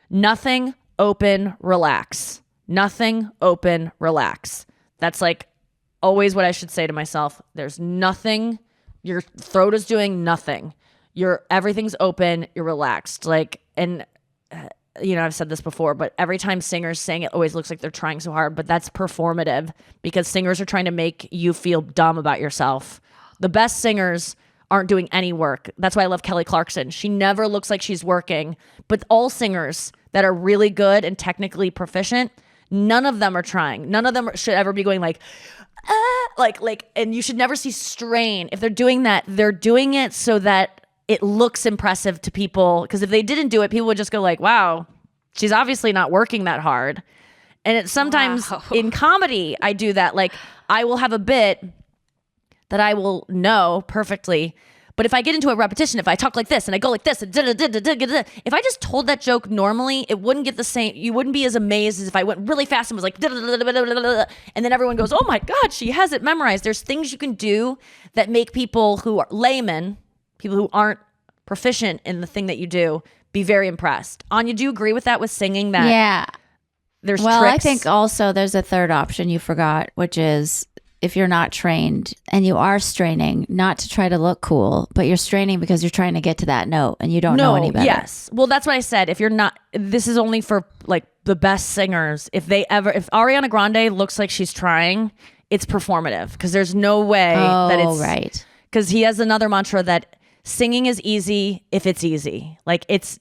Nothing, open, relax. Nothing, open, relax. That's like always what I should say to myself. There's nothing. Your throat is doing nothing. Everything's open. You're relaxed. Like, and I've said this before, but every time singers sing, it always looks like they're trying so hard, but that's performative because singers are trying to make you feel dumb about yourself. The best singers aren't doing any work. That's why I love Kelly Clarkson. She never looks like she's working, but all singers that are really good and technically proficient, none of them are trying. None of them should ever be going like, and you should never see strain. If they're doing that, they're doing it so that it looks impressive to people. Because if they didn't do it, people would just go like, wow, she's obviously not working that hard. And it's sometimes in comedy, I do that. Like I will have a bit that I will know perfectly. But if I get into a repetition, if I talk like this and I go like this, and if I just told that joke normally, it wouldn't get the same. You wouldn't be as amazed as if I went really fast and was like, and then everyone goes, oh my God, she has it memorized. There's things you can do that make people who are laymen, people who aren't proficient in the thing that you do, be very impressed. Anya, do you agree with that with singing that Yeah. there's Well, tricks? I think also there's a third option you forgot, which is if you're not trained and you are straining, not to try to look cool, but you're straining because you're trying to get to that note and you don't know any better. Yes. Well, that's what I said. If you're not, this is only for like the best singers. If Ariana Grande looks like she's trying, it's performative because there's no way that it's right. Because he has another mantra that singing is easy if it's easy. Like it's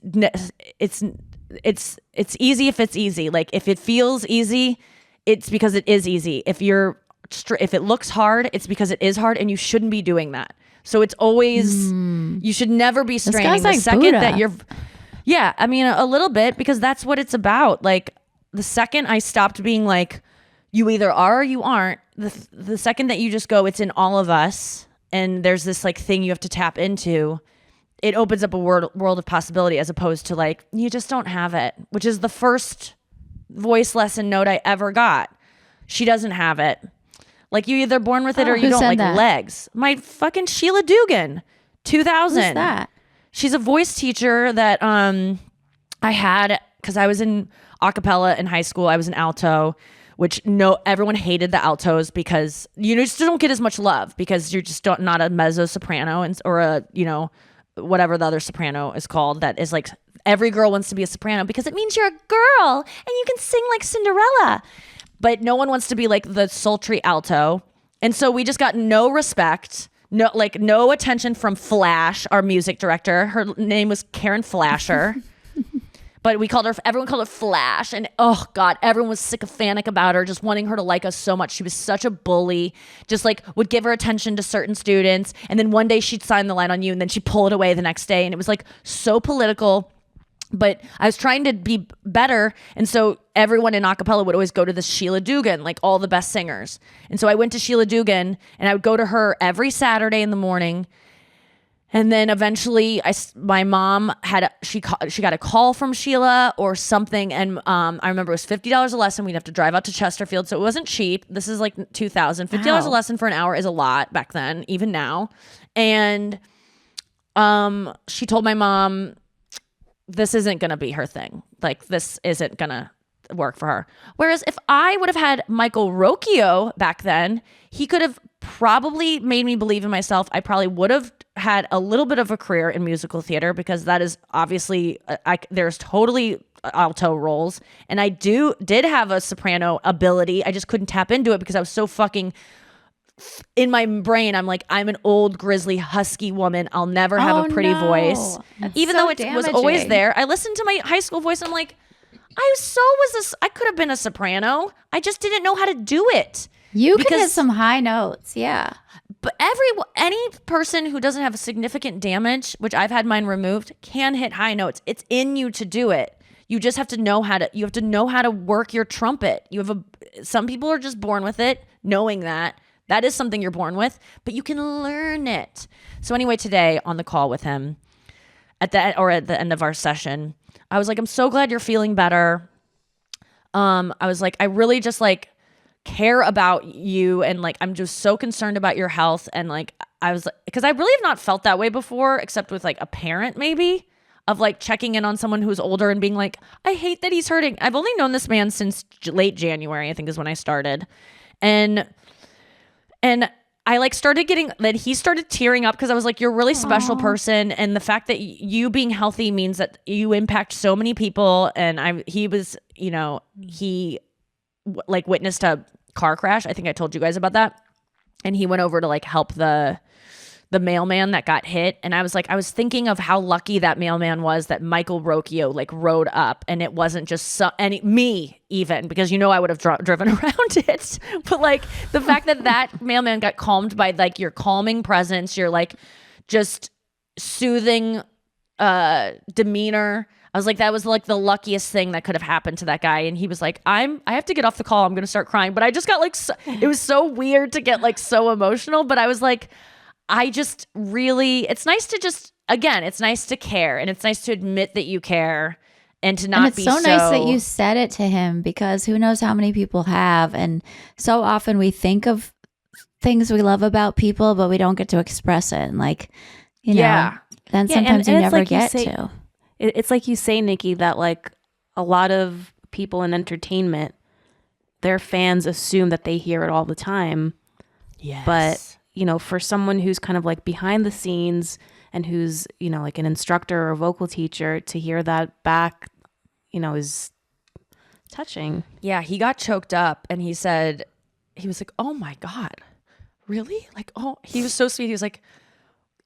easy if it's easy. Like if it feels easy, it's because it is easy. If it looks hard, it's because it is hard, and you shouldn't be doing that. So it's always you should never be straining. guy's The like second Buddha. that you're, yeah, I mean a little bit because that's what it's about. Like the second I stopped being like you either are or you aren't. The second that you just go, it's in all of us, and there's this like thing you have to tap into. It opens up a world of possibility as opposed to like you just don't have it, which is the first voice lesson note I ever got. She doesn't have it. Like you either born with it or you who don't. said Like that? legs. My fucking Sheila Dugan, 2000. Who's that? She's a voice teacher that I had because I was in a cappella in high school. I was an alto, which everyone hated the altos because you just don't get as much love because you're just not a mezzo soprano or a whatever the other soprano is called. That is like every girl wants to be a soprano because it means you're a girl and you can sing like Cinderella. But no one wants to be like the sultry alto. And so we just got no respect, no attention from Flash, our music director. Her name was Karen Flasher. But everyone called her Flash. And oh God, everyone was sycophantic about her, just wanting her to like us so much. She was such a bully, just like would give her attention to certain students. And then one day she'd sign the line on you and then she'd pull it away the next day. And it was like so political. But I was trying to be better. And so everyone in acapella would always go to this Sheila Dugan, like all the best singers. And so I went to Sheila Dugan and I would go to her every Saturday in the morning. And then eventually my mom she got a call from Sheila or something. And I remember it was $50 a lesson. We'd have to drive out to Chesterfield. So it wasn't cheap. This is like 2000. $50 a lesson for an hour is a lot back then, even now. And she told my mom, this isn't going to be her thing. Like, this isn't going to work for her. Whereas if I would have had Michael Rocchio back then, he could have probably made me believe in myself. I probably would have had a little bit of a career in musical theater because that is obviously, there's totally alto roles. And I did have a soprano ability. I just couldn't tap into it because I was so fucking in my brain. I'm like, I'm an old grizzly husky woman. I'll never have a pretty voice. That's even so though it was always damaging. there. I listened to my high school voice. And I'm like, I could have been a soprano. I just didn't know how to do it. You can Because- hit some high notes. Yeah. But any person who doesn't have significant damage, which I've had mine removed, can hit high notes. It's in you to do it. You just have to know how to work your trumpet. Some people are just born with it, knowing that. That is something you're born with, but you can learn it. So anyway, today on the call with him, at the end of our session, I was like, I'm so glad you're feeling better. I was like, I really just like care about you, and like I'm just so concerned about your health. And like I was like, because I really have not felt that way before, except with like a parent maybe, of like checking in on someone who's older and being like, I hate that he's hurting. I've only known this man since late January, I think is when I started. And I like started getting that he started tearing up because I was like, you're a really special person. And the fact that you being healthy means that you impact so many people. And he like witnessed a car crash. I think I told you guys about that. And he went over to like help the mailman that got hit. And I was thinking of how lucky that mailman was that Michael Rocchio like rode up, and it wasn't just me even, because I would have driven around it. But like the fact that mailman got calmed by like your calming presence, your like just soothing demeanor. I was like, that was like the luckiest thing that could have happened to that guy. And he was like, I have to get off the call. I'm going to start crying. But I just got like, it was so weird to get like so emotional. But I was like, it's nice to just, again, it's nice to care, and it's nice to admit that you care and to not and it's be so nice that you said it to him, because who knows how many people have. And so often we think of things we love about people, but we don't get to express it. And like, then sometimes you never get to. it's like you say, Nikki, that like a lot of people in entertainment, their fans assume that they hear it all the time. Yes. But, you know, for someone who's kind of like behind the scenes and who's, you know, like an instructor or a vocal teacher, to hear that back, you know, is touching. Yeah, he got choked up and he said, he was like, oh my God, really? Like, oh, he was so sweet. He was like,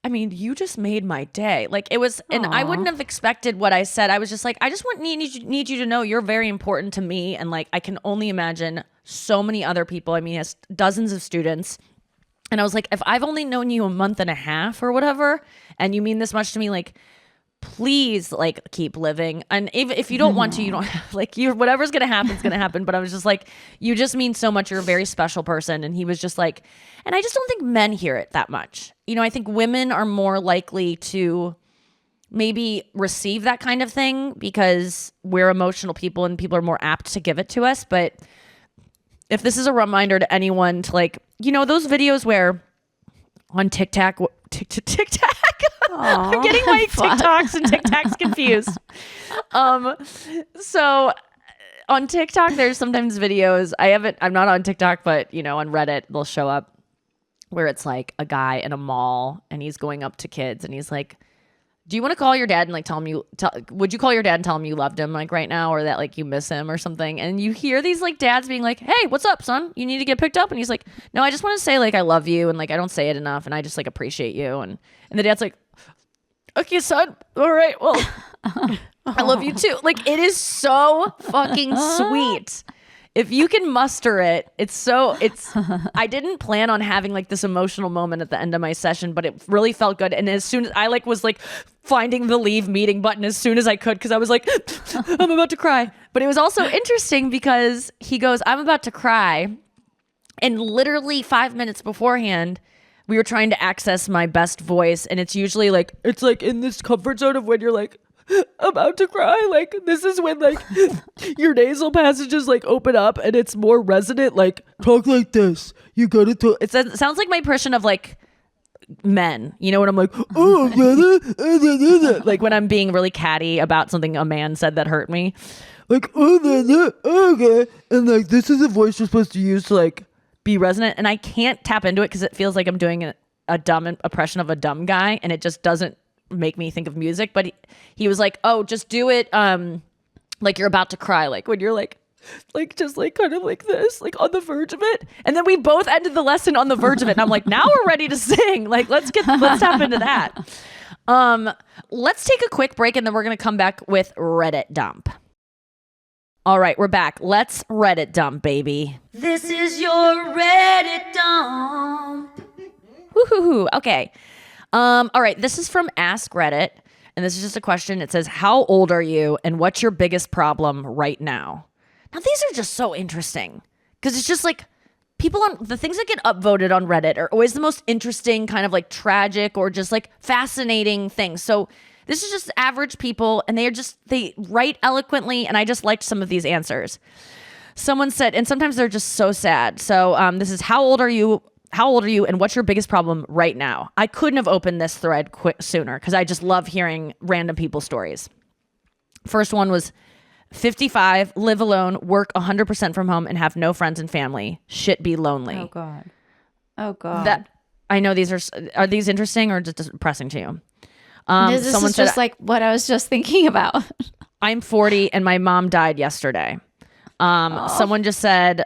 I mean, you just made my day. Like it was, and I wouldn't have expected what I said. I was just like, I just need you to know you're very important to me. And like, I can only imagine so many other people. I mean, he has dozens of students. And I was like, if I've only known you a month and a half or whatever, and you mean this much to me, like, please, like, keep living. And if you don't want to, you don't have, like, you whatever's gonna happen is gonna happen. But I was just like, you just mean so much. You're a very special person. And he was just like, and I just don't think men hear it that much. You know, I think women are more likely to maybe receive that kind of thing because we're emotional people and people are more apt to give it to us. But if this is a reminder to anyone to, like, you know, those videos where on TicTac, I'm getting my TikToks and TicTacs confused. So on TikTok, there's sometimes videos. I'm not on TikTok, but you know, on Reddit, they'll show up where it's like a guy in a mall and he's going up to kids and he's like, do you want to call your dad and like would you call your dad and tell him you loved him like right now, or that like you miss him or something? And you hear these like dads being like, hey, what's up, son? You need to get picked up. And he's like, no, I just want to say like I love you and like I don't say it enough and I just like appreciate you. And the dad's like, okay, son, all right, well, I love you too. Like it is so fucking sweet. If you can muster it, I didn't plan on having like this emotional moment at the end of my session, but it really felt good. And as soon as I like was like finding the leave meeting button as soon as I could, because I was like, I'm about to cry. But it was also interesting because he goes, I'm about to cry. And literally 5 minutes beforehand, we were trying to access my best voice. And it's usually like, it's like in this comfort zone of when you're like, about to cry. Like this is when like your nasal passages like open up and it's more resonant, like talk like this, you gotta talk. It sounds like my impression of like men, you know, when I'm like, oh, like when I'm being really catty about something a man said that hurt me, like, okay, and like this is a voice you're supposed to use to like be resonant, and I can't tap into it because it feels like I'm doing a dumb impression of a dumb guy, and it just doesn't make me think of music. But he was like, oh, just do it like you're about to cry, like when you're like just like kind of like this, like on the verge of it. And then we both ended the lesson on the verge of it, and I'm like, now we're ready to sing, like let's tap into that. Let's take a quick break and then we're gonna come back with Reddit dump. All right, we're back. Let's Reddit dump, baby. This is your Reddit dump. Woohoo. Okay. All right, this is from Ask Reddit, and this is just a question. It says, how old are you, and what's your biggest problem right now? Now, these are just so interesting, because it's just like, people on the things that get upvoted on Reddit are always the most interesting, kind of like tragic or just like fascinating things. So this is just average people, and they write eloquently, and I just liked some of these answers. Someone said, and sometimes they're just so sad. So this is, how old are you, and what's your biggest problem right now? I couldn't have opened this thread sooner because I just love hearing random people's stories. First one was 55, live alone, work 100% from home, and have no friends and family. Shit, be lonely. Oh God. That, I know these are these interesting or just depressing to you? This is just like what I was just thinking about. I'm 40 and my mom died yesterday. Someone just said,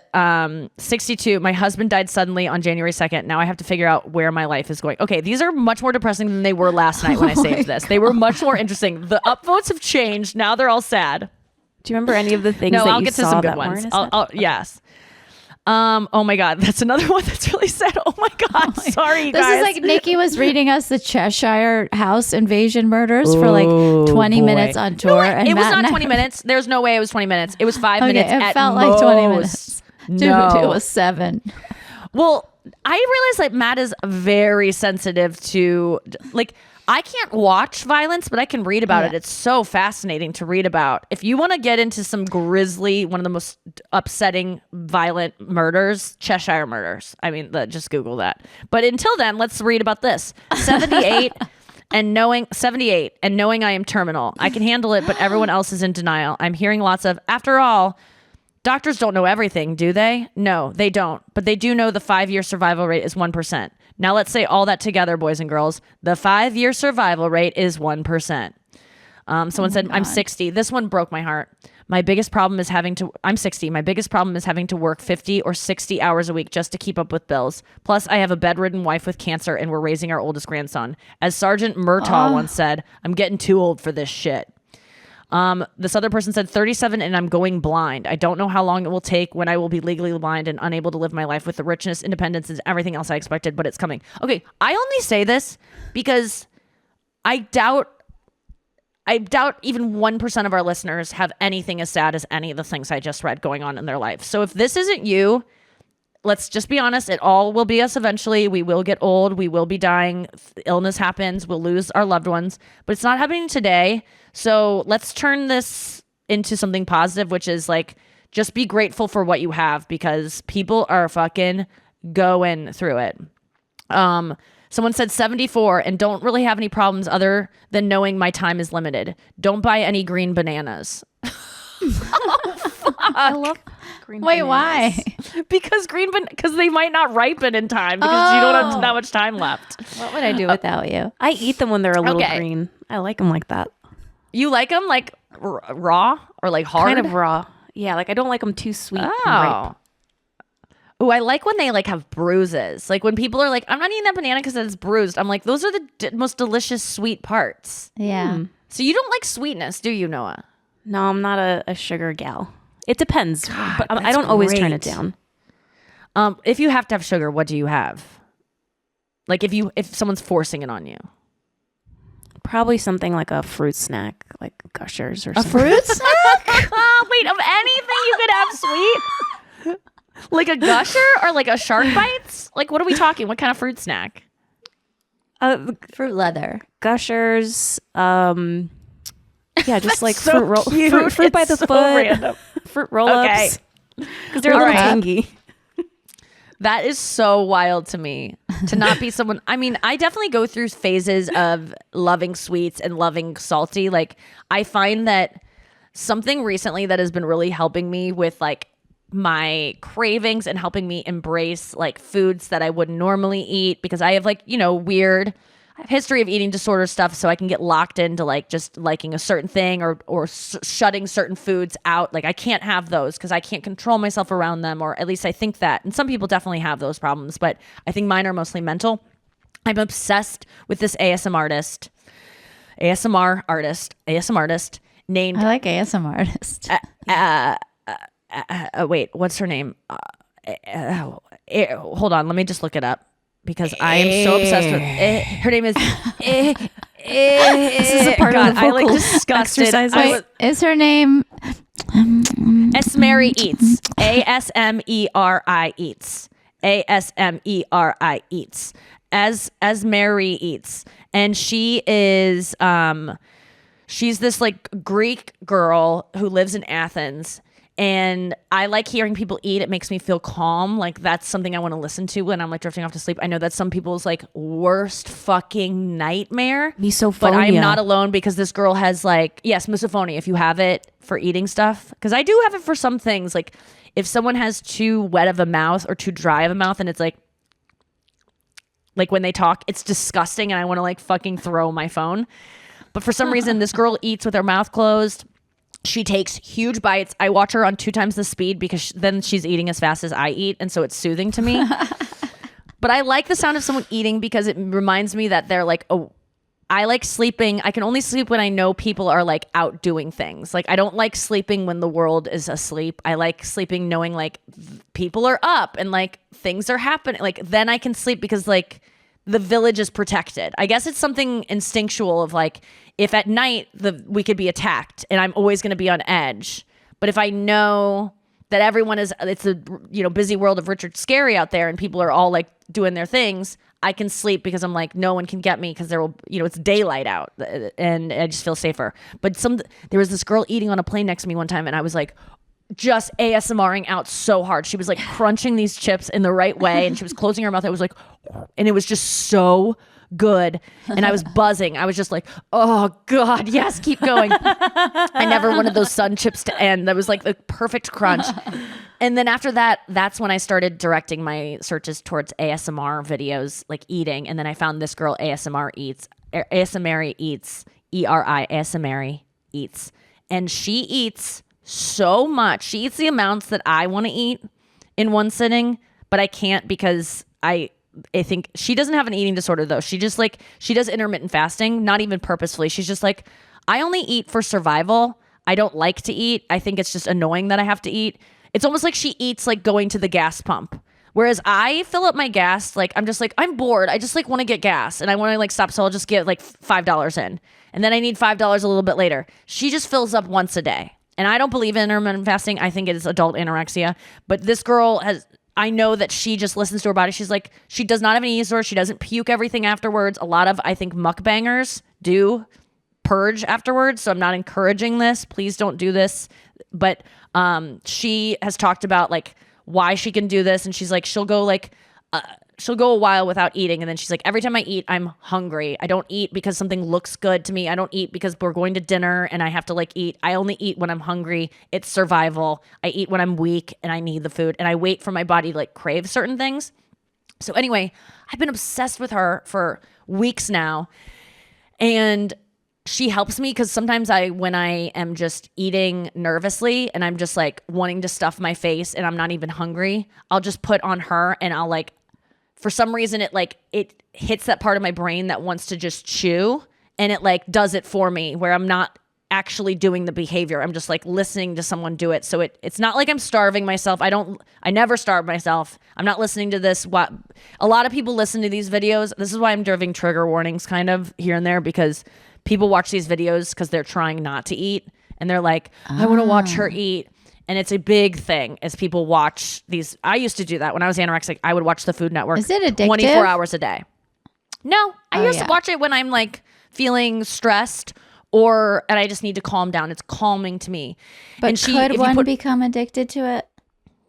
62, my husband died suddenly on January 2nd. Now I have to figure out where my life is going. Okay, these are much more depressing than they were last night when I saved this. They were much more interesting. The upvotes have changed. Now they're all sad. Do you remember any of the things No, that I'll you get to saw some good that ones. weren't? Yes. Oh my God, that's another one that's really sad. Oh my God, sorry, This guys. is like Nikki was reading us the Cheshire House invasion murders for like 20 minutes on tour. And it was Matt and not I- 20 minutes. There's no way it was 20 minutes. It was 5 Okay, minutes it at felt most. like 20 minutes. Dude, No. it was 7. Well, I realize that Matt is very sensitive to, like, I can't watch violence, but I can read about it. It's so fascinating to read about. If you want to get into some grisly, one of the most upsetting, violent murders, Cheshire murders. I mean, just Google that. But until then, let's read about this. 78, and knowing 78 and knowing I am terminal. I can handle it, but everyone else is in denial. I'm hearing lots of, after all, doctors don't know everything, do they? No, they don't. But they do know the 5-year survival rate is 1%. Now let's say all that together, boys and girls. The 5-year survival rate is 1%. Someone said, I'm 60. This one broke my heart. My biggest problem is I'm 60. My biggest problem is having to work 50 or 60 hours a week just to keep up with bills. Plus, I have a bedridden wife with cancer and we're raising our oldest grandson. As Sergeant Murtaugh once said, I'm getting too old for this shit. This other person said 37 and I'm going blind. I don't know how long it will take when I will be legally blind and unable to live my life with the richness, independence, and everything else I expected, but it's coming. Okay, I only say this because I doubt even 1% of our listeners have anything as sad as any of the things I just read going on in their life. So if this isn't you, let's just be honest. It all will be us eventually. We will get old. We will be dying. Illness happens. We'll lose our loved ones. But it's not happening today. So let's turn this into something positive, which is like, just be grateful for what you have because people are fucking going through it. Someone said 74 and don't really have any problems other than knowing my time is limited. Don't buy any green bananas. I love green Wait, bananas. why? Because they might not ripen in time because you don't have that much time left. What would I do without you? I eat them when they're a little Okay. green. I like them like that. You like them like raw or like hard? Kind of raw. Yeah, like I don't like them too sweet and ripe. Oh. Ooh, I like when they like have bruises. Like when people are like, I'm not eating that banana because it's bruised. I'm like, those are the most delicious sweet parts. Yeah. So you don't like sweetness, do you, Noah? No, I'm not a sugar gal. It depends, but I that's don't always turn it great. down. If you have to have sugar, what do you have? Like if someone's forcing it on you. Probably something like a fruit snack, like Gushers or something. Fruit snack? Wait, of anything you could have sweet? Like a Gusher or like a Shark Bites? Like what are we talking? What kind of fruit snack? Fruit leather. Gushers. Yeah, just like so fruit roll, cute. fruit by the It's so foot, random. fruit roll-ups. Because they're a All little right. tangy. That is so wild to me to not be someone. I mean, I definitely go through phases of loving sweets and loving salty. Like I find that something recently that has been really helping me with like my cravings and helping me embrace like foods that I wouldn't normally eat because I have like, weird history of eating disorder stuff. So I can get locked into like just liking a certain thing or shutting certain foods out. Like I can't have those because I can't control myself around them, or at least I think that. And some people definitely have those problems, but I think mine are mostly mental. I'm obsessed with this ASMR artist named I like ASM artist. wait, what's her name? Hold on, let me just look it up because I am so obsessed with her name is This is a part God, of the I like vocal disgusted. exercises. I Is her name? Esmeri Eats. ASMERI Eats. ASMERI Eats. As Mary Eats. And she is she's this like Greek girl who lives in Athens. And I like hearing people eat. It makes me feel calm. Like that's something I want to listen to when I'm like drifting off to sleep. I know that's some people's like worst fucking nightmare. Misophonia. But I am not alone because this girl has like, yes, misophonia if you have it for eating stuff. Because I do have it for some things. Like if someone has too wet of a mouth or too dry of a mouth and it's like when they talk, it's disgusting and I want to like fucking throw my phone. But for some reason, this girl eats with her mouth closed. She takes huge bites. I watch her on 2 times the speed because then she's eating as fast as I eat. And so it's soothing to me. But I like the sound of someone eating because it reminds me that they're like, oh, I like sleeping. I can only sleep when I know people are like out doing things. Like I don't like sleeping when the world is asleep. I like sleeping knowing like people are up and like things are happening. Like then I can sleep because like the village is protected. I guess it's something instinctual of like, if at night we could be attacked and I'm always going to be on edge. But if I know that everyone it's a busy world of Richard Scarry out there and people are all like doing their things, I can sleep because I'm like, no one can get me because it's daylight out and I just feel safer. But there was this girl eating on a plane next to me one time and I was like, just ASMRing out so hard. She was like crunching these chips in the right way and she was closing her mouth. I was like, and it was just so good. And I was buzzing. I was just like, oh God, yes, keep going. I never wanted those sun chips to end. That was like the perfect crunch. And then after that, that's when I started directing my searches towards ASMR videos, like eating. And then I found this girl, ASMR Eats, E-R-I, ASMR Eats. And she eats so much. She eats the amounts that I want to eat in one sitting, but I can't because I think she doesn't have an eating disorder though. She just like, she does intermittent fasting, not even purposefully. She's just like, I only eat for survival. I don't like to eat. I think it's just annoying that I have to eat. It's almost like she eats like going to the gas pump. Whereas I fill up my gas, like I'm just like, I'm bored. I just like want to get gas and I want to like stop. So I'll just get like $5 in. And then I need $5 a little bit later. She just fills up once a day. And I don't believe in intermittent fasting. I think it is adult anorexia. But this girl has, I know that she just listens to her body. She's like, she does not have an eating disorder. She doesn't puke everything afterwards. A lot of, I think, mukbangers do purge afterwards. So I'm not encouraging this. Please don't do this. But she has talked about like why she can do this. And she's like, she'll go a while without eating. And then she's like, every time I eat, I'm hungry. I don't eat because something looks good to me. I don't eat because we're going to dinner and I have to like eat. I only eat when I'm hungry. It's survival. I eat when I'm weak and I need the food. And I wait for my body to like crave certain things. So anyway, I've been obsessed with her for weeks now. And she helps me because sometimes when I am just eating nervously and I'm just like wanting to stuff my face and I'm not even hungry, I'll just put on her and I'll like, for some reason it hits that part of my brain that wants to just chew and it like does it for me where I'm not actually doing the behavior. I'm just like listening to someone do it. So it's not like I'm starving myself. I never starve myself. I'm not listening to this. What a lot of people listen to these videos. This is why I'm doing trigger warnings kind of here and there because people watch these videos because they're trying not to eat and they're like, I want to watch her eat. And it's a big thing as people watch these. I used to do that when I was anorexic. I would watch the Food Network. Is it addictive? 24 hours a day. No, I used yeah. to watch it when I'm like feeling stressed and I just need to calm down. It's calming to me. But and could one become addicted to it?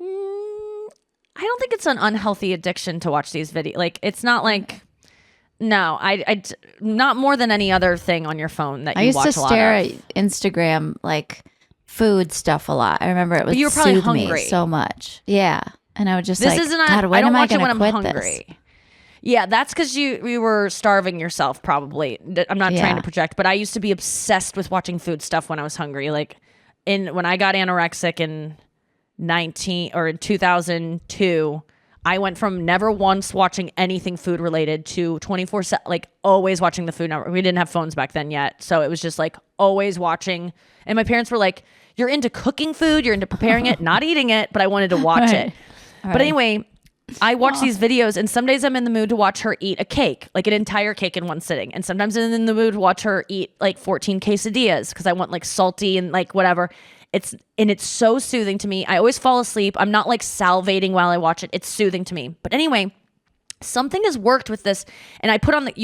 I don't think it's an unhealthy addiction to watch these videos. Like it's not like, no, I not more than any other thing on your phone that you watch a lot of. I used to stare at Instagram like food stuff a lot. I remember it would you were probably soothe hungry. me so much. Yeah. And I would just God, when I don't watch it when I'm hungry. This? Yeah, that's because you were starving yourself probably. I'm not trying to project, but I used to be obsessed with watching food stuff when I was hungry. Like when I got anorexic in 2002, I went from never once watching anything food related to 24/7, like always watching the Food Network. We didn't have phones back then yet. So it was just like always watching. And my parents were like, you're into cooking food, you're into preparing it, not eating it, but I wanted to watch it. But anyway, I watch these videos and some days I'm in the mood to watch her eat a cake, like an entire cake in one sitting. And sometimes I'm in the mood to watch her eat like 14 quesadillas because I want like salty and like whatever. It's so soothing to me. I always fall asleep. I'm not like salivating while I watch it. It's soothing to me. But anyway, something has worked with this. And you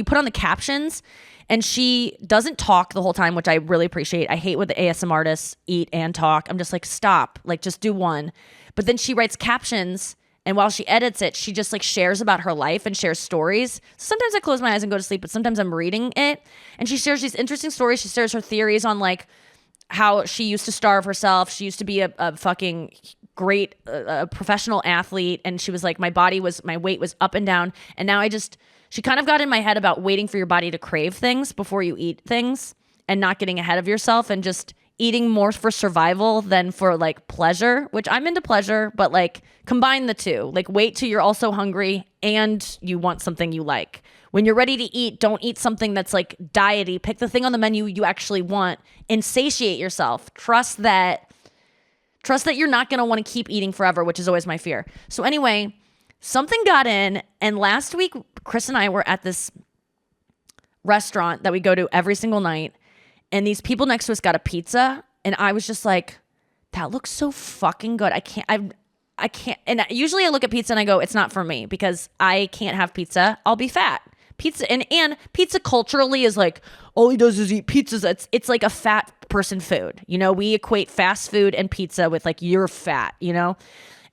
put on the captions and she doesn't talk the whole time, which I really appreciate. I hate when the ASMR artists eat and talk. I'm just like, stop, like just do one. But then she writes captions. And while she edits it, she just like shares about her life and shares stories. Sometimes I close my eyes and go to sleep, but sometimes I'm reading it. And she shares these interesting stories. She shares her theories on like how she used to starve herself. She used to be a fucking great professional athlete. And she was like, my weight was up and down. And now she kind of got in my head about waiting for your body to crave things before you eat things and not getting ahead of yourself and just eating more for survival than for like pleasure, which I'm into pleasure, but like combine the two. Like wait till you're also hungry and you want something you like. When you're ready to eat, don't eat something that's like diety. Pick the thing on the menu you actually want and satiate yourself. Trust that you're not going to want to keep eating forever, which is always my fear. So anyway, something got in, and last week Chris and I were at this restaurant that we go to every single night. And these people next to us got a pizza. And I was just like, that looks so fucking good. I can't. And usually I look at pizza and I go, it's not for me because I can't have pizza. I'll be fat. Pizza and pizza culturally is like, all he does is eat pizzas. It's like a fat person food. You know, we equate fast food and pizza with like, you're fat, you know?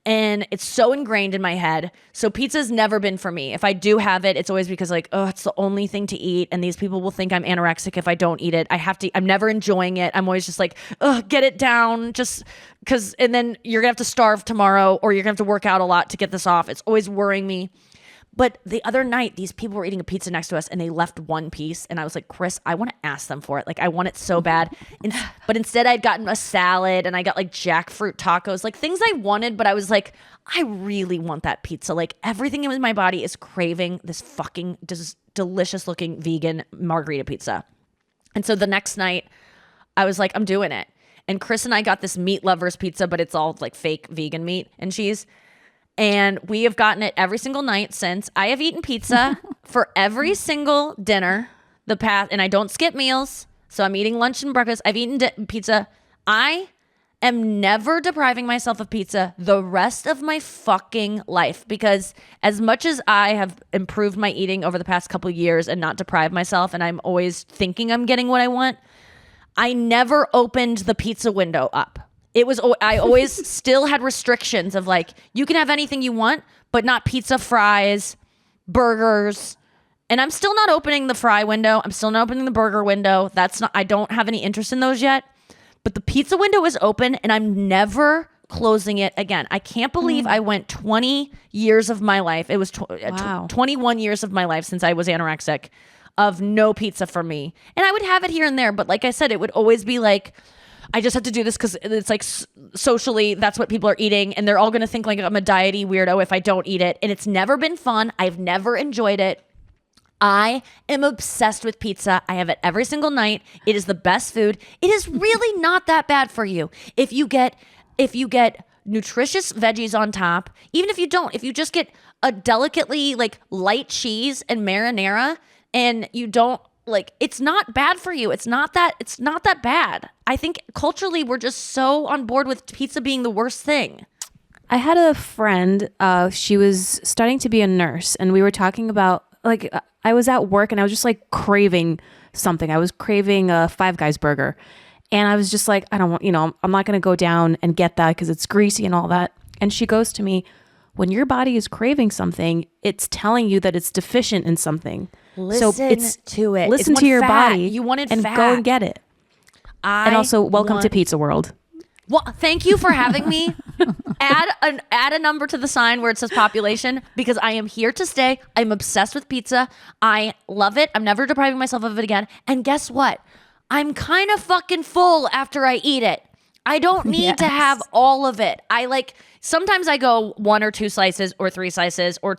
And it's so ingrained in my head. So pizza's never been for me. If I do have it, it's always because like, oh, it's the only thing to eat. And these people will think I'm anorexic if I don't eat it. I'm never enjoying it. I'm always just like, oh, get it down. Just because, and then you're gonna have to starve tomorrow or you're gonna have to work out a lot to get this off. It's always worrying me. But the other night, these people were eating a pizza next to us and they left one piece. And I was like, Chris, I want to ask them for it. Like, I want it so bad. But instead, I'd gotten a salad and I got like jackfruit tacos, like things I wanted. But I was like, I really want that pizza. Like, everything in my body is craving this fucking delicious looking vegan margarita pizza. And so the next night, I was like, I'm doing it. And Chris and I got this meat lovers pizza, but it's all like fake vegan meat and cheese. And we have gotten it every single night since. I have eaten pizza for every single dinner and I don't skip meals. So I'm eating lunch and breakfast. I've eaten pizza. I am never depriving myself of pizza the rest of my fucking life, because as much as I have improved my eating over the past couple of years and not deprive myself, and I'm always thinking I'm getting what I want, I never opened the pizza window up. I always still had restrictions of like, you can have anything you want, but not pizza, fries, burgers. And I'm still not opening the fry window. I'm still not opening the burger window. I don't have any interest in those yet. But the pizza window is open and I'm never closing it again. I can't believe I went 20 years of my life. It was 21 years of my life since I was anorexic of no pizza for me. And I would have it here and there. But like I said, it would always be like, I just have to do this because it's like socially, that's what people are eating. And they're all going to think like I'm a diety weirdo if I don't eat it. And it's never been fun. I've never enjoyed it. I am obsessed with pizza. I have it every single night. It is the best food. It is really not that bad for you. If you get nutritious veggies on top, even if you just get a delicately like light cheese and marinara and you don't, like, it's not bad for you. It's not that bad. I think culturally we're just so on board with pizza being the worst thing. I had a friend, she was starting to be a nurse, and we were talking about, like, I was at work and I was just like craving something. I was craving a Five Guys burger. And I was just like, I don't want, I'm not going to go down and get that because it's greasy and all that. And she goes to me, when your body is craving something, it's telling you that it's deficient in something. Listen to it. Listen to your body. You wanted and fat. Go and get it. And also, welcome to Pizza World. Well, thank you for having me. Add a number to the sign where it says population, because I am here to stay. I'm obsessed with pizza. I love it. I'm never depriving myself of it again. And guess what? I'm kind of fucking full after I eat it. I don't need to have all of it. Sometimes I go 1 or 2 slices or 3 slices or,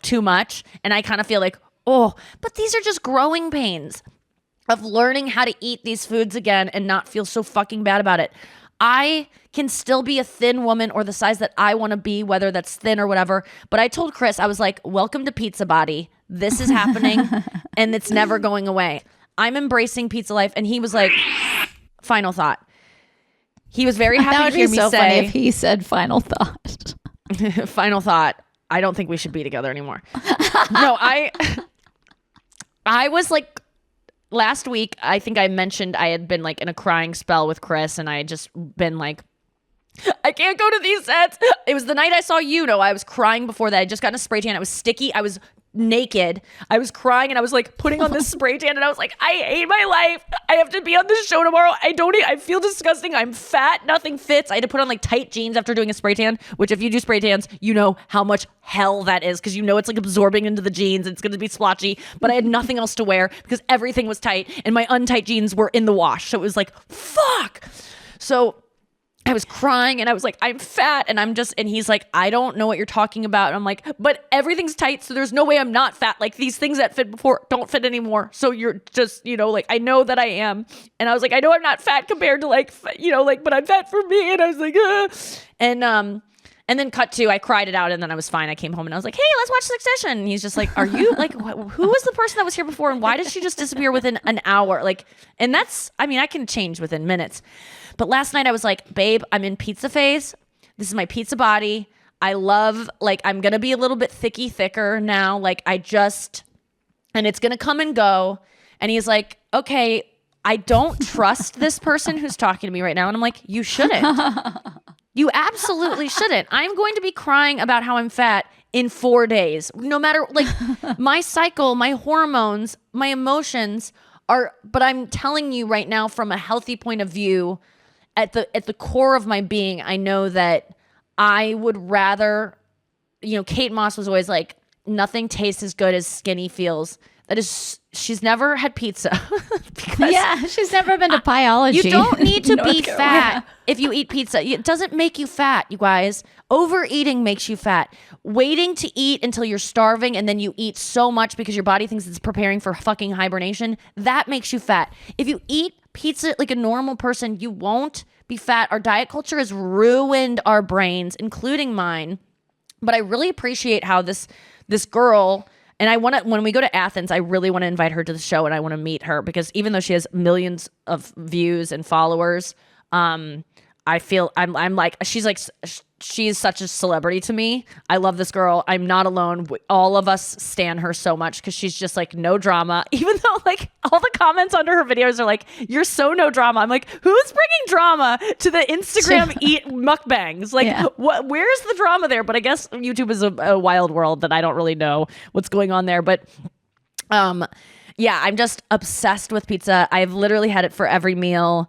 too much. And I kind of feel like, oh, but these are just growing pains of learning how to eat these foods again and not feel so fucking bad about it. I can still be a thin woman or the size that I want to be, whether that's thin or whatever. But I told Chris, I was like, welcome to pizza body. This is happening and it's never going away. I'm embracing pizza life. And he was like, final thought. He was very happy to hear me say. That would be so funny if he said final thought. Final thought. I don't think we should be together anymore. No, I was like, last week, I think I mentioned I had been like in a crying spell with Chris, and I had just been like, I can't go to these sets. It was the night I saw you, Noah. I was crying before that. I just got a spray tan. I was sticky. I was naked. I was crying, and I was like putting on this spray tan, and I was like, I hate my life. I have to be on this show tomorrow. I feel disgusting. I'm fat. Nothing fits. I had to put on like tight jeans after doing a spray tan, which if you do spray tans, you know how much hell that is, because it's like absorbing into the jeans. It's going to be splotchy, but I had nothing else to wear because everything was tight, and my untight jeans were in the wash. So it was like, fuck. So I was crying and I was like, I'm fat. And he's like, I don't know what you're talking about. And I'm like, but everything's tight. So there's no way I'm not fat. Like, these things that fit before don't fit anymore. So you're just, like, I know that I am. And I was like, I know I'm not fat compared to but I'm fat for me. And I was like, and then cut to, I cried it out and then I was fine. I came home and I was like, hey, let's watch Succession. And he's just like, are you like, who was the person that was here before? And why did she just disappear within an hour? Like, and that's, I can change within minutes. But last night I was like, babe, I'm in pizza phase. This is my pizza body. I love, I'm going to be a little bit thicker now. And it's going to come and go. And he's like, okay, I don't trust this person who's talking to me right now. And I'm like, you shouldn't. You absolutely shouldn't. I'm going to be crying about how I'm fat in 4 days. No matter, like, my cycle, my hormones, my emotions are, but I'm telling you right now from a healthy point of view, at the core of my being, I know that I would rather, Kate Moss was always like, nothing tastes as good as skinny feels. That is, she's never had pizza. Yeah, she's never been to Pieology. You don't need to be fat if you eat pizza. It doesn't make you fat, you guys. Overeating makes you fat. Waiting to eat until you're starving and then you eat so much because your body thinks it's preparing for fucking hibernation, that makes you fat. If you eat pizza like a normal person, you won't be fat. Our diet culture has ruined our brains, including mine. But I really appreciate how this girl, and I want to, when we go to Athens, I really want to invite her to the show and I want to meet her because even though she has millions of views and followers, I feel I'm like, she's such a celebrity to me. I love this girl. I'm not alone. All of us stan her so much because she's just like no drama, even though like all the comments under her videos are like, you're so no drama. I'm like, who's bringing drama to the Instagram eat mukbangs? Like, where's the drama there? But I guess YouTube is a wild world that I don't really know what's going on there. But yeah, I'm just obsessed with pizza. I've literally had it for every meal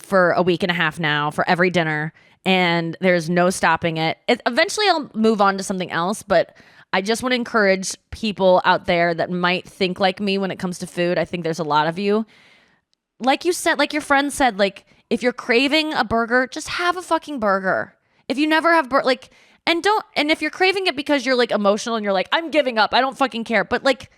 for a week and a half now, for every dinner. And there's no stopping it. Eventually I'll move on to something else, but I just want to encourage people out there that might think like me when it comes to food. I think there's a lot of you. Like you said, like your friend said, like if you're craving a burger, just have a fucking burger. If you never have and if you're craving it because you're like emotional and you're like, I'm giving up, I don't fucking care. But like,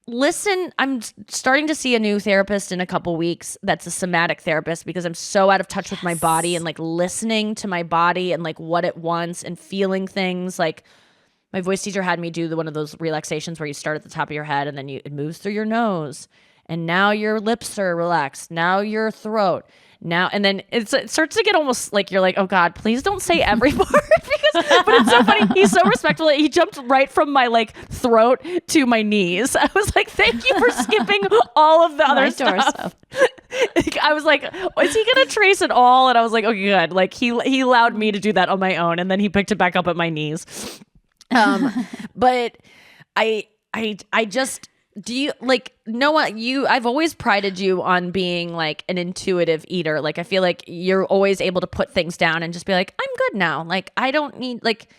listen, I'm starting to see a new therapist in a couple weeks that's a somatic therapist because I'm so out of touch with my body and like listening to my body and like what it wants and feeling things. Like my voice teacher had me do one of those relaxations where you start at the top of your head and then it moves through your nose and now your lips are relaxed. Now your throat. Now and then it starts to get almost like you're like, oh God, please don't say every part but it's so funny. He's so respectful. He jumped right from my like throat to my knees. I was like, thank you for skipping all of the other stuff. I was like, is he gonna trace it all? And I was like, okay, good. Like he allowed me to do that on my own, and then he picked it back up at my knees. But I just. Do you like Noah? I've always prided you on being like an intuitive eater. Like I feel like you're always able to put things down and just be like, I'm good now. Like I don't need like.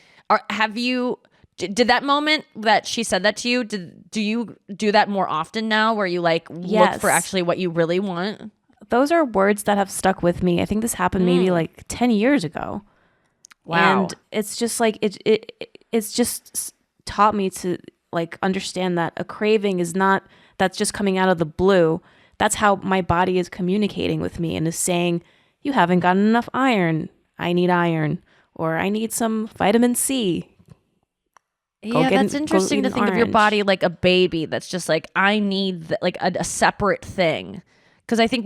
Did that moment that she said that to you? Do you do that more often now, where you like look for actually what you really want? Those are words that have stuck with me. I think this happened maybe like 10 years ago. Wow, and it's just like it's just taught me to. Like understand that a craving is not that's just coming out of the blue. That's how my body is communicating with me and is saying, you haven't gotten enough iron. I need iron, or I need some vitamin C. That's interesting to think of your body like a baby that's just like, I need like a separate thing. Because I think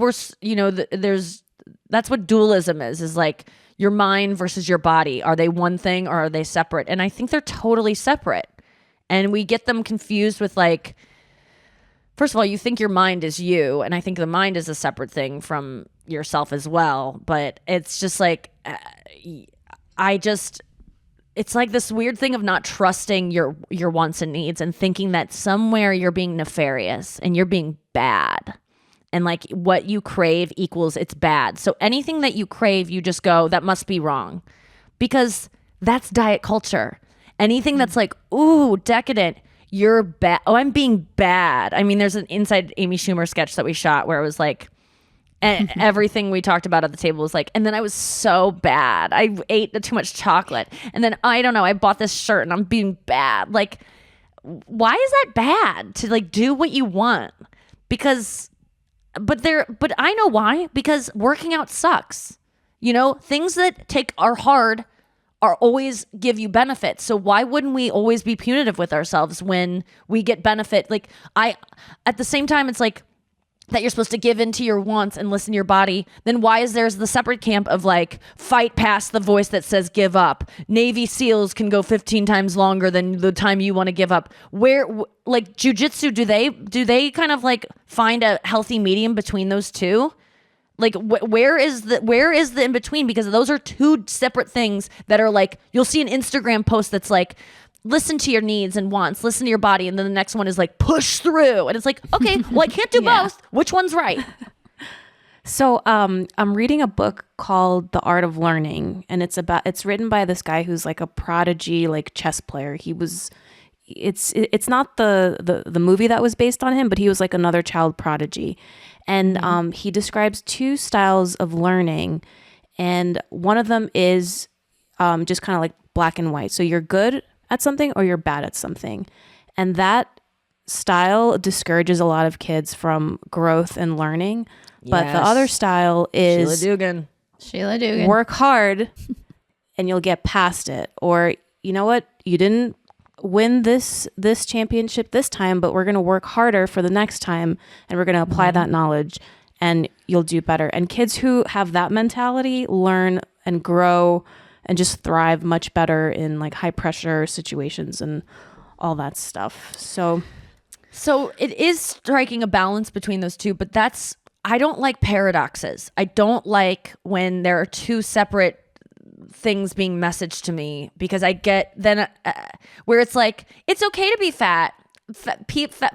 that's what dualism is like your mind versus your body. Are they one thing or are they separate? And I think they're totally separate. And we get them confused with like, first of all, you think your mind is you. And I think the mind is a separate thing from yourself as well. But it's just like, it's like this weird thing of not trusting your wants and needs and thinking that somewhere you're being nefarious and you're being bad. And like what you crave equals it's bad. So anything that you crave, you just go, that must be wrong. Because that's diet culture. Anything that's like, ooh, decadent, you're bad. Oh, I'm being bad. I mean, there's an Inside Amy Schumer sketch that we shot where it was like, and everything we talked about at the table was like, and then I was so bad. I ate too much chocolate. And then, I don't know, I bought this shirt and I'm being bad. Like, why is that bad to like do what you want? Because, but I know why. Because working out sucks. Things that are hard are always give you benefits. So why wouldn't we always be punitive with ourselves when we get benefit? Like at the same time, it's like that you're supposed to give into your wants and listen to your body. Then why is there's the separate camp of like fight past the voice that says give up? Navy SEALs can go 15 times longer than the time you want to give up. Where like jujitsu, do they kind of like find a healthy medium between those two? Like where is the in between? Because those are two separate things that are like, you'll see an Instagram post that's like, listen to your needs and wants, listen to your body, and then the next one is like, push through, and it's like, okay, well, I can't do both. Which one's right? So I'm reading a book called The Art of Learning, and it's written by this guy who's like a prodigy, like chess player. It's not the movie that was based on him, but he was like another child prodigy. And he describes two styles of learning, and one of them is just kind of like black and white. So you're good at something or you're bad at something. And that style discourages a lot of kids from growth and learning. But the other style is Sheila Dugan. Work hard and you'll get past it. Or, you know what? You didn't win this championship this time, but we're going to work harder for the next time, and we're going to apply that knowledge, and you'll do better. And kids who have that mentality learn and grow and just thrive much better in like high pressure situations and all that stuff. So it is striking a balance between those two, but I don't like paradoxes. I don't like when there are two separate things being messaged to me, because I get then where it's like, it's okay to be fat.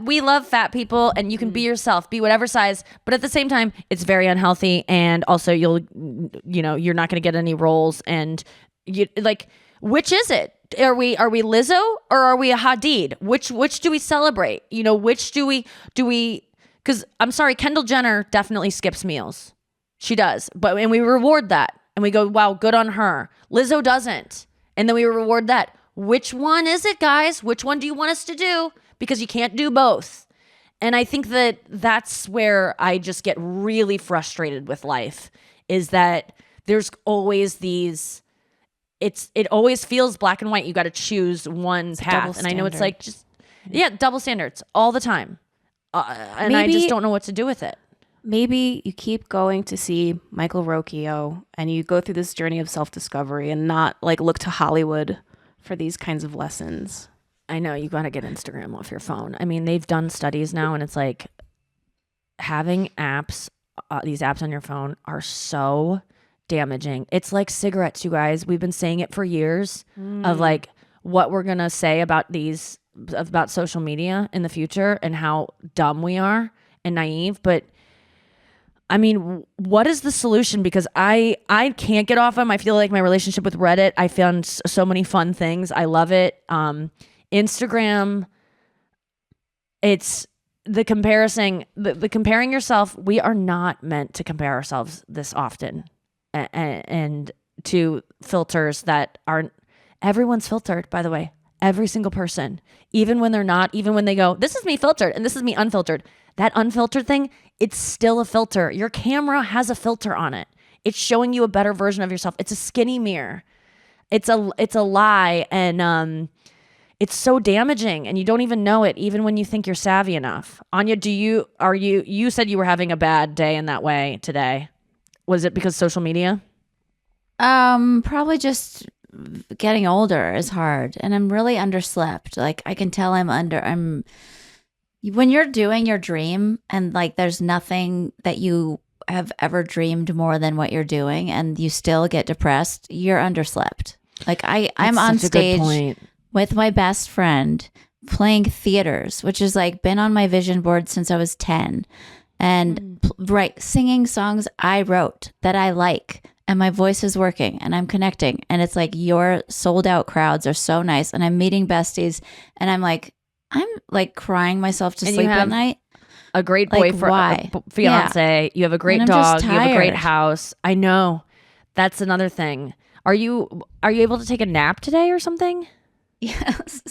We love fat people, and you can be yourself, be whatever size, but at the same time, it's very unhealthy, and also you're not going to get any roles, and you like, which is it? Are we Lizzo or are we a Hadid? Which do we celebrate? Which do we? Because I'm sorry, Kendall Jenner definitely skips meals. She does, and we reward that. And we go, wow, good on her. Lizzo doesn't. And then we reward that. Which one is it, guys? Which one do you want us to do? Because you can't do both. And I think that's where I just get really frustrated with life, is that there's always these, it always feels black and white. You got to choose one path. And I know it's like double standards all the time. And I just don't know what to do with it. Maybe you keep going to see Michael Rocchio and you go through this journey of self-discovery and not like look to Hollywood for these kinds of lessons. I know, you got to get Instagram off your phone. I mean, they've done studies now, and it's like having these apps on your phone are so damaging. It's like cigarettes, you guys. We've been saying it for years of like what we're going to say about social media in the future and how dumb we are and naive. But I mean, what is the solution? Because I can't get off them. I feel like my relationship with Reddit, I found so many fun things. I love it. Instagram, it's the comparing yourself. We are not meant to compare ourselves this often, and to filters that aren't. Everyone's filtered, by the way. Every single person, even when they're not, even when they go, this is me filtered and this is me unfiltered. That unfiltered thing, it's still a filter. Your camera has a filter on it. It's showing you a better version of yourself. It's a skinny mirror. It's a lie, and it's so damaging, and you don't even know it, even when you think you're savvy enough. Anya, you said you were having a bad day in that way today. Was it because social media? Probably just getting older is hard, and I'm really underslept. Like I can tell when you're doing your dream and like there's nothing that you have ever dreamed more than what you're doing, and you still get depressed, you're underslept. Like I'm on stage with my best friend playing theaters, which has like been on my vision board since I was 10, and singing songs I wrote that I like. And my voice is working and I'm connecting. And it's like your sold out crowds are so nice. And I'm meeting besties. And I'm like crying myself to sleep at night. A great boyfriend, fiance. Yeah. You have a great dog. You have a great house. I know. That's another thing. Are you able to take a nap today or something? Yes.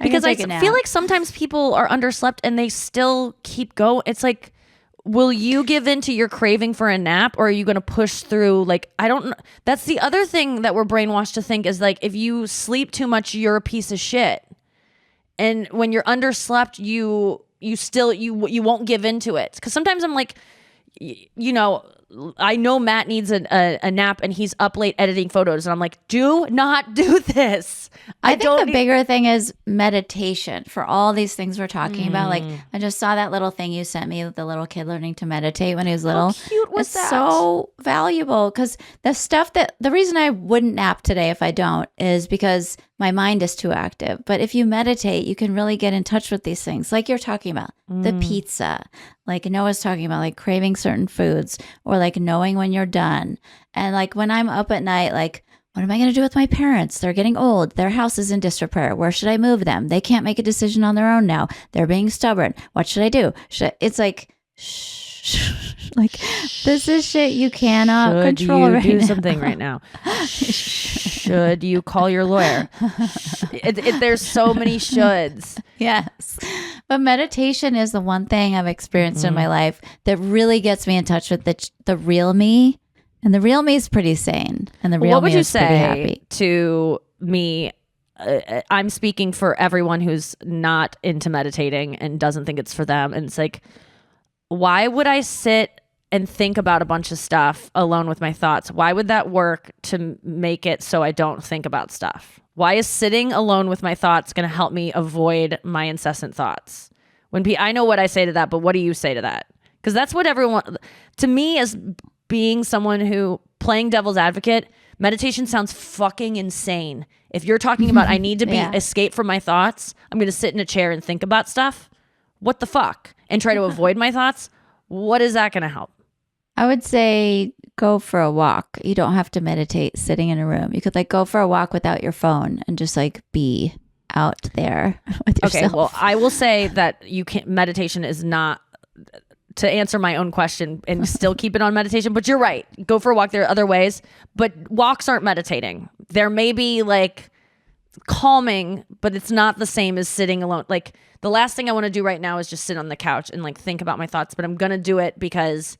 Because I feel like sometimes people are underslept and they still keep going. It's like, will you give in to your craving for a nap, or are you going to push through? Like, I don't know. That's the other thing that we're brainwashed to think is like, if you sleep too much, you're a piece of shit. And when you're underslept, you won't give into it. Because sometimes I'm like, I know Matt needs a nap and he's up late editing photos. And I'm like, do not do this. I think the bigger thing is meditation for all these things we're talking about. Like, I just saw that little thing you sent me with the little kid learning to meditate when he was little. How cute was it's that? So valuable because the reason I wouldn't nap today if I don't is because my mind is too active. But if you meditate, you can really get in touch with these things like you're talking about, the pizza, like Noah's talking about, like craving certain foods or like knowing when you're done. And like when I'm up at night, like, what am I going to do with my parents? They're getting old. Their house is in disrepair. Where should I move them? They can't make a decision on their own now. They're being stubborn. What should I do? It's like, shh. Like, this is shit you cannot control right now. Should you do something right now? Should you call your lawyer? There's so many shoulds. Yes. But meditation is the one thing I've experienced in my life that really gets me in touch with the real me. And the real me is pretty sane. And the real What would me you is pretty say happy. to me? I'm speaking for everyone who's not into meditating and doesn't think it's for them. And it's like, why would I sit and think about a bunch of stuff alone with my thoughts? Why would that work to make it so I don't think about stuff? Why is sitting alone with my thoughts going to help me avoid my incessant thoughts? I know what I say to that, but what do you say to that? Because that's what everyone, to me, as being someone who playing devil's advocate, meditation sounds fucking insane. If you're talking about I need to be escape from my thoughts, I'm going to sit in a chair and think about stuff. What the fuck? And try to avoid my thoughts. What is that going to help? I would say go for a walk. You don't have to meditate sitting in a room. You could like go for a walk without your phone and just like be out there with yourself. Okay, well, I will say that meditation is not, to answer my own question and still keep it on meditation, but you're right. Go for a walk. There are other ways, but walks aren't meditating. There may be like calming, but it's not the same as sitting alone. Like the last thing I want to do right now is just sit on the couch and like think about my thoughts, but I'm going to do it because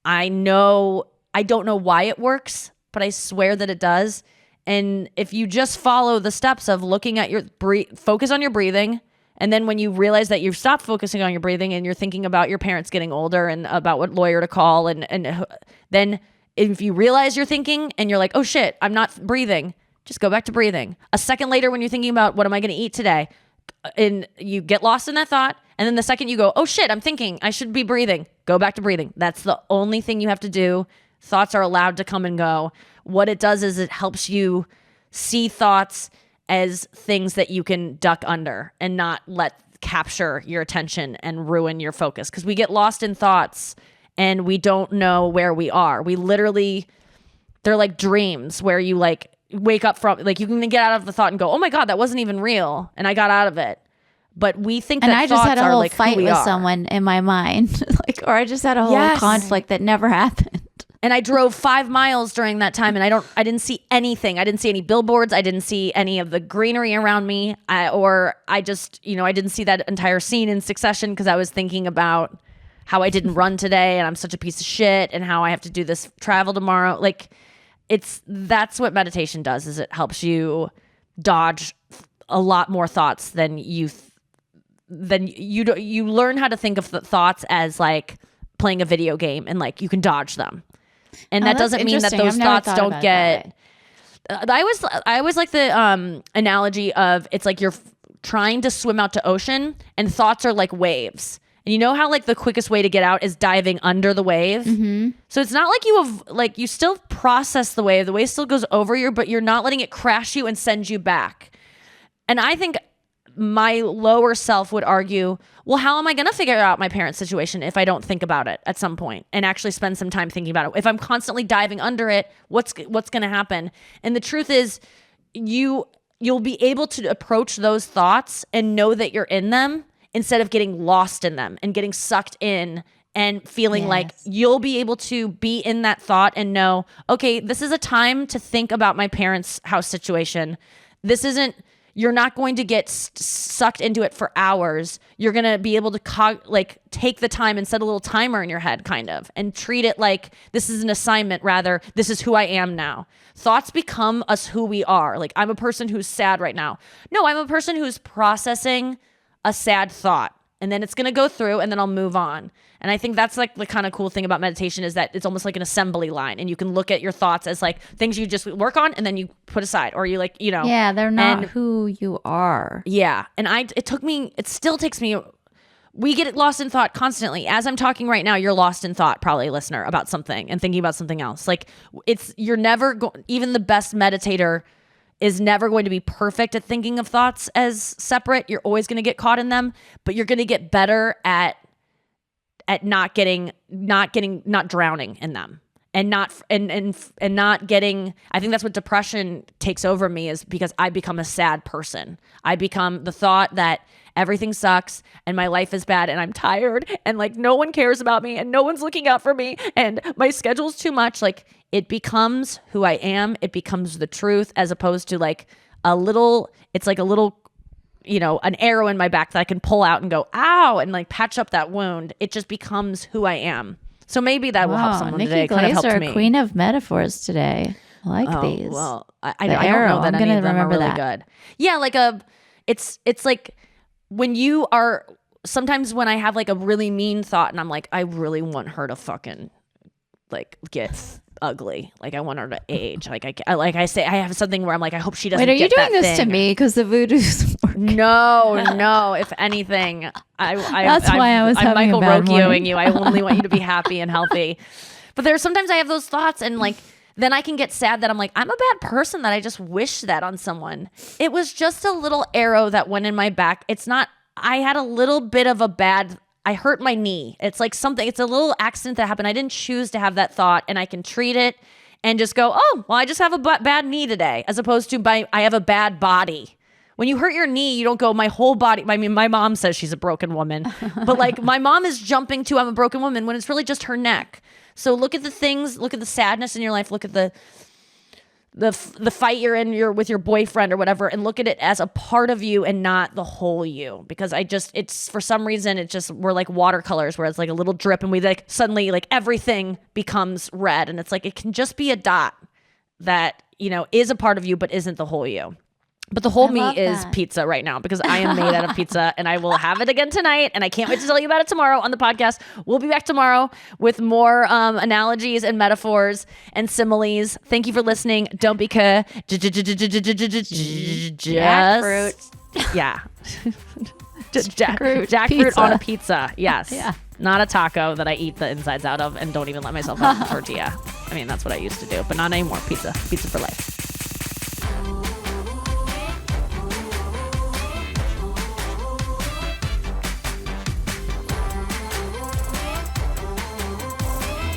I don't know why it works, but I swear that it does. And if you just follow the steps of looking at your focus on your breathing, and then when you realize that you've stopped focusing on your breathing and you're thinking about your parents getting older and about what lawyer to call, and then if you realize you're thinking and you're like, oh shit, I'm not breathing, just go back to breathing. A second later, when you're thinking about what am I going to eat today, and you get lost in that thought, and then the second you go, oh shit, I'm thinking, I should be breathing, go back to breathing. That's the only thing you have to do. Thoughts are allowed to come and go. What it does is it helps you see thoughts as things that you can duck under and not let capture your attention and ruin your focus. Because we get lost in thoughts and we don't know where we are. We literally, they're like dreams where you like wake up from, like you can get out of the thought and go, oh my God, that wasn't even real. And I got out of it. But we think that I just had a whole like fight with someone in my mind, like, or I just had a whole conflict that never happened. And I drove 5 miles during that time, and I didn't see anything. I didn't see any billboards. I didn't see any of the greenery around me. I didn't see that entire scene in succession because I was thinking about how I didn't run today, and I'm such a piece of shit, and how I have to do this travel tomorrow. Like, that's what meditation does. Is it helps you dodge a lot more thoughts than you learn how to think of the thoughts as like playing a video game, and like you can dodge them. And that doesn't mean that those thoughts don't get. I always like the analogy of it's like you're trying to swim out to ocean, and thoughts are like waves. And you know how like the quickest way to get out is diving under the wave. Mm-hmm. So it's not like you still process the wave. The wave still goes over you, but you're not letting it crash you and send you back. And I think my lower self would argue, well, how am I going to figure out my parents' situation if I don't think about it at some point and actually spend some time thinking about it? If I'm constantly diving under it, what's going to happen? And the truth is, you'll be able to approach those thoughts and know that you're in them instead of getting lost in them and getting sucked in and feeling like you'll be able to be in that thought and know, okay, this is a time to think about my parents' house situation. You're not going to get sucked into it for hours. You're going to be able to take the time and set a little timer in your head kind of and treat it like this is an assignment rather. This is who I am now. Thoughts become us who we are. Like I'm a person who's sad right now. No, I'm a person who's processing a sad thought. and then it's going to go through and then I'll move on. And I think that's like the kind of cool thing about meditation is that it's almost like an assembly line, and you can look at your thoughts as like things you just work on and then you put aside, or you like, you know. Yeah, they're not who you are. Yeah. And it still takes me, we get lost in thought constantly. As I'm talking right now, you're lost in thought, probably, listener, about something and thinking about something else. Like you're never even the best meditator is never going to be perfect at thinking of thoughts as separate. You're always going to get caught in them, but you're going to get better at not drowning in them, and not getting. I think that's what depression takes over me, is because I become a sad person. I become the thought that everything sucks and my life is bad and I'm tired and like no one cares about me and no one's looking out for me and my schedule's too much. Like it becomes who I am. It becomes the truth, as opposed to like it's like a little, you know, an arrow in my back that I can pull out and go, ow, and like patch up that wound. It just becomes who I am. So maybe that will help someone Nikki today. It kind of Glaser, helped me. queen of metaphors today. I like these. Well, I The don't arrow, know that I'm any gonna of them are remember really that. good. Yeah, like it's like when you are, sometimes when I have like a really mean thought and I'm like, I really want her to fucking like get ugly. Like I want her to age. Like I say, I have something where I'm like, I hope she doesn't. Wait, are you get doing that this to thing. me? Because the voodoo's working. No. If anything, That's why I was I'm having a Michael bad Roquioing morning. you. I only want you to be happy and healthy. But there's sometimes I have those thoughts, and like then I can get sad that I'm like, I'm a bad person that I just wish that on someone. It was just a little arrow that went in my back. It's not. I had a little bit of I hurt my knee. It's like something. It's a little accident that happened. I didn't choose to have that thought, and I can treat it and just go, oh, well, I just have a bad knee today, as opposed to I have a bad body. When you hurt your knee, you don't go, my whole body. I mean, my mom says she's a broken woman, but like my mom is jumping to I'm a broken woman when it's really just her neck. So look at the things, look at the sadness in your life, look at the fight you're in with your boyfriend or whatever, and look at it as a part of you and not the whole you. Because it's for some reason, we're like watercolors where it's like a little drip and we like suddenly like everything becomes red, and it's like it can just be a dot that, you know, is a part of you but isn't the whole you. But the whole me love is that. pizza right now, because I am made out of pizza, and I will have it again tonight. And I can't wait to tell you about it tomorrow on the podcast. We'll be back tomorrow with more analogies and metaphors and similes. Thank you for listening. Don't be Jackfruit. Yeah. Jackfruit Jackfruit on a pizza. pizza. Yes. Yeah. Not a taco that I eat the insides out of and don't even let myself have a tortilla. I mean, that's what I used to do, but not anymore. Pizza for life.